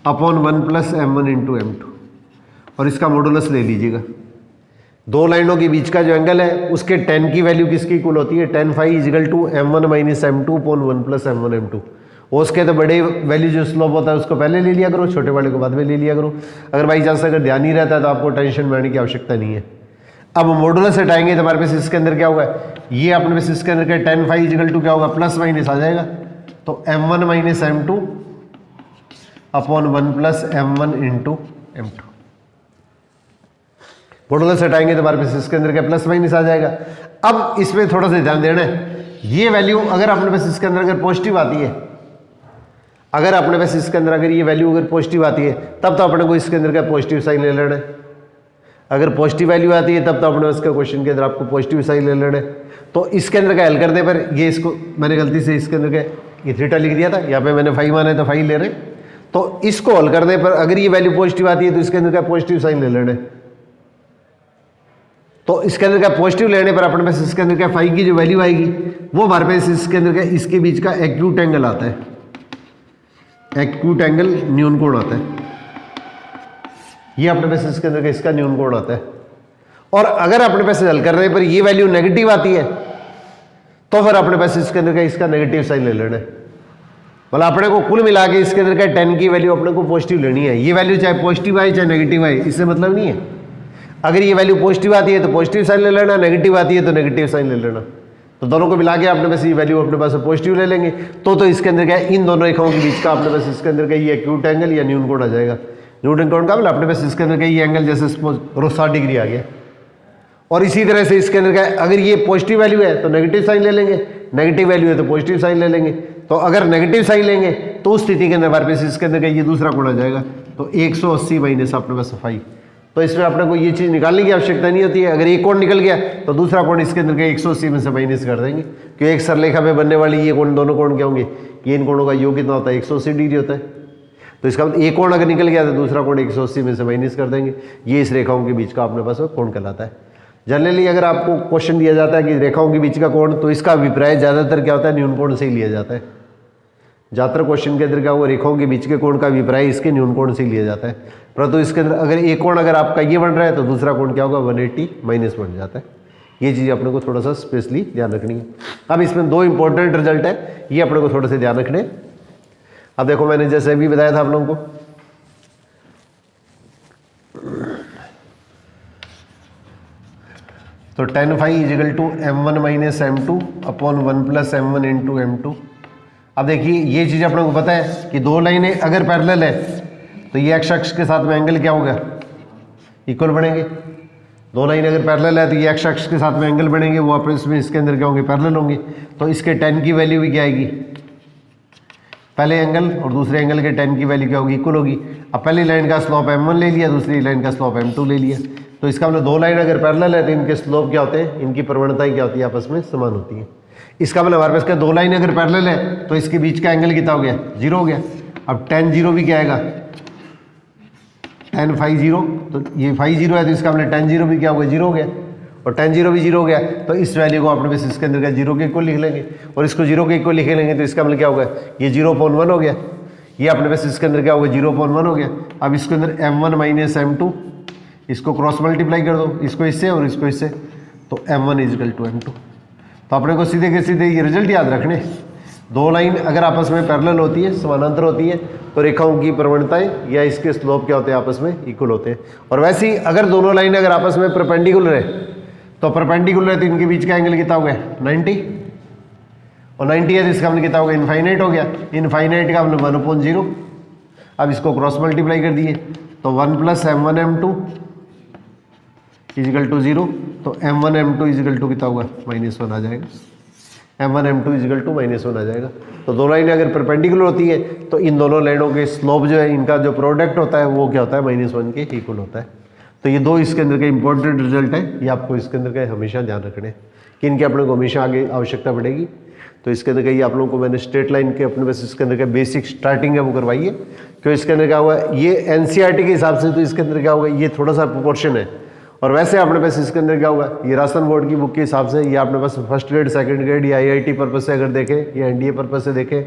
upon 1 + m1 × m2, और इसका मॉडुलस ले लीजिएगा। 2 लाइनों के बीच का जो एंगल है उसके tan की वैल्यू किसकी इक्वल होती है, tan phi = m1 - m2 upon 1 + m1 m2। उसके तो बड़े वैल्यू जो स्लोप होता है उसको पहले ले लिया करो, छोटे वाले को बाद में ले लिया करो। अगर बाई चांस अगर ध्यान नहीं रहता है तो आपको टेंशन में आने की आवश्यकता नहीं है। अब मॉडुलस हटाएंगे तो हमारे पास इसके अंदर क्या होगा, ये अपने पास इसके अंदर का tan phi = क्या होगा प्लस माइनस आ जाएगा, तो m1 - m2 upon 1 + m1 × m2। Modulus हटाएंगे तो हमारे पास इसके अंदर क्या प्लस माइनस आ जाएगा। अब इसमें थोड़ा सा ध्यान देना है, ये वैल्यू अगर अपने पास इसके अंदर अगर पॉजिटिव आती है, अगर अपने पास इसके अंदर अगर ये वैल्यू अगर पॉजिटिव आती है तब तो अपने को इसके अंदर का पॉजिटिव साइन ले लेना है। अगर पॉजिटिव वैल्यू आती है तब तो अपने इसका क्वेश्चन के अंदर आपको पॉजिटिव साइन ले लेना है। तो इसके अंदर का हल करने पर ये इसको मैंने गलती से इसके अंदर का ये थीटा लिख दिया था, यहाँ पे मैंने फाई माना है तो फाई ले रहे। तो इसको हल करने पर अगर ये वैल्यू पॉजिटिव आती है तो इसके अंदर का पॉजिटिव साइन ले लेना है। तो इसके अंदर क्या पॉजिटिव लेने पर अपने पास इसके अंदर क्या फाई की जो वैल्यू आएगी वो हमारे पास इसके अंदर क्या इसके बीच का एक्यूट एंगल आता है, एक्यूट एंगल न्यून कोण आता है, ये अपने पास इसके अंदर का इसका न्यून कोण आता है। और अगर अपने पास हल करने पर ये वैल्यू नेगेटिव आती है तो फिर अपने पास इसके अंदर का इसका नेगेटिव साइन ले लेना है। मतलब अपने को कुल मिला के इसके अंदर का 10 की वैल्यू अपने को पॉजिटिव लेनी है। ये वैल्यू चाहे पॉजिटिव आए चाहे नेगेटिव आए इससे मतलब नहीं है। अगर ये वैल्यू पॉजिटिव आती है तो पॉजिटिव साइन ले लेना, नेगेटिव आती है तो नेगेटिव साइन ले लेना। तो दोनों को मिला के अपने पास ये वैल्यू अपने पास पॉजिटिव ले लेंगे तो इसके अंदर क्या इन दोनों रेखाओं के बीच का अपने पास इसके अंदर का ये एक्यूट एंगल या न्यून कोण आ जाएगा। न्यूटन कोण का मतलब अपने पास इसके अंदर का ये एंगल जैसे सपोज 60 डिग्री आ गया। और इसी तरह से इसके अंदर का अगर ये पॉजिटिव वैल्यू है तो नेगेटिव साइन ले लेंगे, नेगेटिव वैल्यू है तो पॉजिटिव साइन ले लेंगे। तो अगर नेगेटिव साइन लेंगे तो उस स्थिति के अंदर हमारे पास इसके अंदर का ये दूसरा कोण आ जाएगा। तो 180 माइनस अपने पास फाई। तो इसमें अपने को ये चीज़ निकालने की आवश्यकता नहीं होती है। अगर एक कोण निकल गया तो दूसरा कोण इसके अंदर का 180 में से माइनस कर देंगे, क्योंकि एक सरलेखा में बनने वाली ये कोण दोनों कोण क्या होंगे, ये इन कोणों का योग कितना होता है 180 डिग्री होता है। तो इसका मतलब एक कोण अगर निकल गया तो दूसरा कोण 180 में से माइनस कर देंगे। ये इस रेखाओं के बीच का अपने पास कोण कहलाता है। जनरली अगर आपको क्वेश्चन दिया जाता है कि रेखाओं के बीच का कोण, तो इसका अभिप्राय ज़्यादातर क्या होता है, न्यून कोण से ही लिया जाता है। ज़्यादातर क्वेश्चन के अंदर क्या हुआ, रेखाओं के बीच के कोण का अभिप्राय इसके न्यून कोण से ही लिया जाता है। परंतु इसके अंदर अगर एक कोण अगर आपका ये बन रहा है तो दूसरा कोण क्या होगा 180 माइनस बन जाता है। ये चीज़ अपने को थोड़ा सा स्पेशली ध्यान रखनी है। अब इसमें दो इंपॉर्टेंट रिजल्ट है, ये अपने को थोड़े से ध्यान रखने। अब देखो मैंने जैसे अभी बताया था आप लोगों को, तो tan phi equal to m1 minus m2 upon 1 plus m1 into m2। अब देखिए ये चीज़ अपने को पता है कि दो लाइनें अगर पैरेलल है तो ये x अक्ष के साथ में एंगल क्या होगा, इक्वल बनेंगे। दो लाइन अगर पैरेलल है तो ये x अक्ष के साथ में एंगल बनेंगे, वो आपस में इसके अंदर क्या होंगे, पैरेलल होंगे। तो इसके tan की वैल्यू भी क्या आएगी, पहले एंगल और दूसरे एंगल के tan की वैल्यू क्या होगी, इक्वल होगी। अब पहली लाइन का स्लोप m1 ले लिया, दूसरी लाइन का स्लोप m2 ले लिया। तो इसका मतलब दो लाइन अगर पैरेलल है तो इनके स्लोप क्या होते हैं, इनकी प्रवणताएं क्या होती है, आपस में समान होती है। इसका मतलब हमारे पास क्या, दो लाइन अगर पैरेलल है तो इसके बीच का एंगल कितना हो गया, 0 हो गया। अब tan 0 भी क्या आएगा, tan phi 0, तो ये phi 0 है तो इसका मतलब tan 0 भी क्या हो गया, 0 हो गया। और tan 0 भी 0 हो गया तो इस वैल्यू को अपने पास इसके अंदर का 0 के इक्वल लिख लेंगे, और इसको 0 के इक्वल लिख लेंगे तो इसका मतलब क्या होगा, ये 0.1 हो गया। ये अपने पास इसके अंदर क्या होगा, 0.1 हो गया। अब इसके अंदर m1 माइनस m2, इसको क्रॉस मल्टीप्लाई कर दो, इसको इससे और इसको इससे, तो m1 इजिकल टू m2। तो अपने को सीधे के सीधे ये रिजल्ट याद रखने, दो लाइन अगर आपस में पैरेलल होती है, समानांतर होती है, तो रेखाओं की प्रवणताएं या इसके स्लोप क्या होते हैं, आपस में इक्वल होते हैं। और वैसे ही अगर दोनों लाइन अगर आपस में परपेंडिकुलर है तो परपेंडिकुलर है तो इनके बीच का एंगल कितना हो गया, 90, और 90 है तो इसका मतलब कितना हो गया, इनफाइनाइट हो गया। इनफाइनाइट का मतलब 1/0। अब इसको क्रॉस मल्टीप्लाई कर दिए तो 1 plus m1 m2 is equal to 0, तो m1 m2 इजिकल टू कितना होगा, -1 आ जाएगा। m1 m2 इजिकल टू -1 आ जाएगा। तो दो लाइनें अगर परपेंडिकुलर होती है तो इन दोनों लाइनों के स्लोप जो है, इनका जो प्रोडक्ट होता है वो क्या होता है, -1 के इक्वल होता है। तो ये दो इसके अंदर के इंपॉर्टेंट रिजल्ट है, ये आपको इसके अंदर का हमेशा ध्यान रखने कि इनके अपने को हमेशा आगे आवश्यकता पड़ेगी। तो इसके अंदर का ये आप लोगों को मैंने स्ट्रेट लाइन के अपने पास इसके अंदर का बेसिक स्टार्टिंग है वो करवाई है। क्यों इसके अंदर क्या हुआ, ये एनसीईआरटी के हिसाब से तो इसके अंदर क्या होगा, ये थोड़ा सा प्रोपोर्शन है। और वैसे अपने पास इसके अंदर क्या होगा, ये राजस्थान बोर्ड की बुक के हिसाब से ये अपने पास फर्स्ट ग्रेड, सेकंड ग्रेड या आईआईटी पर्पज से अगर देखें या एनडीए पर्पज से देखें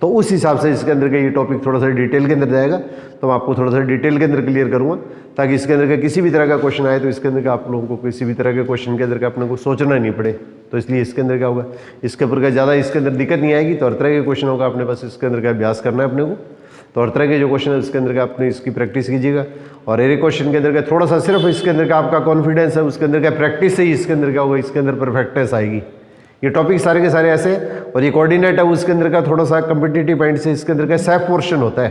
तो उस हिसाब से इसके अंदर का ये टॉपिक थोड़ा सा डिटेल के अंदर जाएगा। तो मैं आपको थोड़ा सा डिटेल के अंदर क्लियर करूँगा ताकि इसके अंदर का किसी भी तरह का क्वेश्चन आए तो इसके अंदर का आप लोगों को किसी भी तरह के क्वेश्चन के अंदर का अपने को सोचना नहीं पड़े। तो इसलिए इसके अंदर क्या होगा, इसके ऊपर का ज़्यादा इसके अंदर दिक्कत नहीं आएगी। तो हर तरह के क्वेश्चन होगा अपने पास इसके अंदर का अभ्यास करना है अपने को। तो हर तरह के जो क्वेश्चन है उसके अंदर का अपने इसकी प्रैक्टिस कीजिएगा। और एरे क्वेश्चन के अंदर का थोड़ा सा सिर्फ इसके अंदर का आपका कॉन्फिडेंस है, उसके अंदर का प्रैक्टिस से ही इसके अंदर क्या होगा, इसके अंदर परफेक्टनेस आएगी। ये टॉपिक सारे के सारे ऐसे, और ये कोऑर्डिनेट है उसके अंदर का थोड़ा सा कम्पिटिटिव पॉइंट से इसके अंदर का सेफ पोर्शन होता है।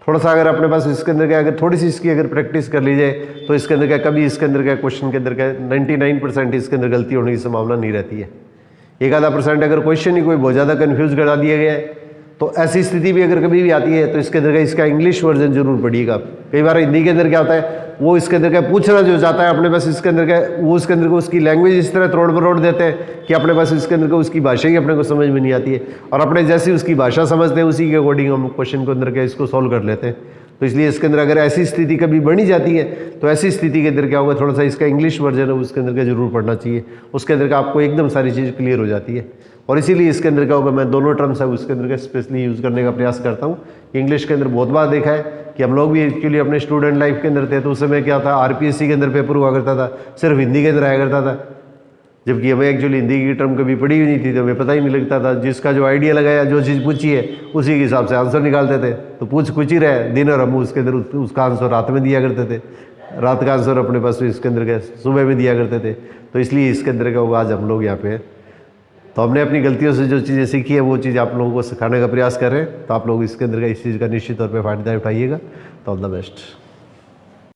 थोड़ा सा अगर अपने पास इसके अंदर का अगर थोड़ी सी इसकी अगर प्रैक्टिस कर ली जाए तो इसके अंदर का कभी इसके अंदर का क्वेश्चन के अंदर का 99% इसके अंदर गलती होने की संभावना नहीं रहती है। 1-आधा% अगर क्वेश्चन ही कोई बहुत ज़्यादा कन्फ्यूज करा दिया गया है तो ऐसी स्थिति भी अगर कभी भी आती है तो इसके अंदर का इसका इंग्लिश वर्जन जरूर पढ़िएगा। कई बार हिंदी के अंदर क्या होता है, वो इसके अंदर का पूछना जो चाहता है अपने पास इसके अंदर का, वो उसके अंदर को उसकी लैंग्वेज इस तरह तोड़ मरोड़ देते हैं कि अपने पास इसके अंदर को उसकी भाषा ही अपने को समझ में नहीं आती है। और अपने जैसी उसकी भाषा समझते हैं उसी के अकॉर्डिंग हम क्वेश्चन को अंदर का इसको सॉल्व कर लेते हैं। तो इसलिए इसके अंदर अगर ऐसी स्थिति कभी बनी जाती है तो ऐसी स्थिति के अंदर क्या होगा, थोड़ा सा इसका इंग्लिश वर्जन है उसके अंदर का जरूर पढ़ना चाहिए, उसके अंदर का आपको एकदम सारी चीज़ क्लियर हो जाती है। और इसीलिए इसके अंदर क्या होगा, मैं दोनों टर्म्स है उसके अंदर का स्पेशली यूज़ करने का प्रयास करता हूँ। इंग्लिश के अंदर बहुत बार देखा है कि हम लोग भी एक्चुअली अपने स्टूडेंट लाइफ के अंदर थे तो उस समय क्या था, आरपीएससी के अंदर पेपर हुआ करता था, सिर्फ हिंदी के अंदर आया करता था, जबकि हमें एक्चुअली हिंदी की टर्म कभी पढ़ी हुई नहीं थी तो हमें पता ही नहीं लगता था। जिसका जो आइडिया लगाया, जो चीज़ पूछी है उसी के हिसाब से आंसर निकालते थे। तो पूछ कुछ ही रहे दिन और हम उसके अंदर उसका आंसर रात में दिया करते थे, रात का आंसर अपने पास इसके अंदर का सुबह में दिया करते थे। तो इसलिए इसके अंदर का होगा आज हम लोग यहाँ पे हैं। तो हमने अपनी गलतियों से जो चीज़ें सीखी है वो चीज़ आप लोगों को सिखाने का प्रयास कर रहे हैं। तो आप लोग इसके अंदर का इस चीज़ का निश्चित तौर पर फायदा उठाइएगा। तो ऑल द बेस्ट।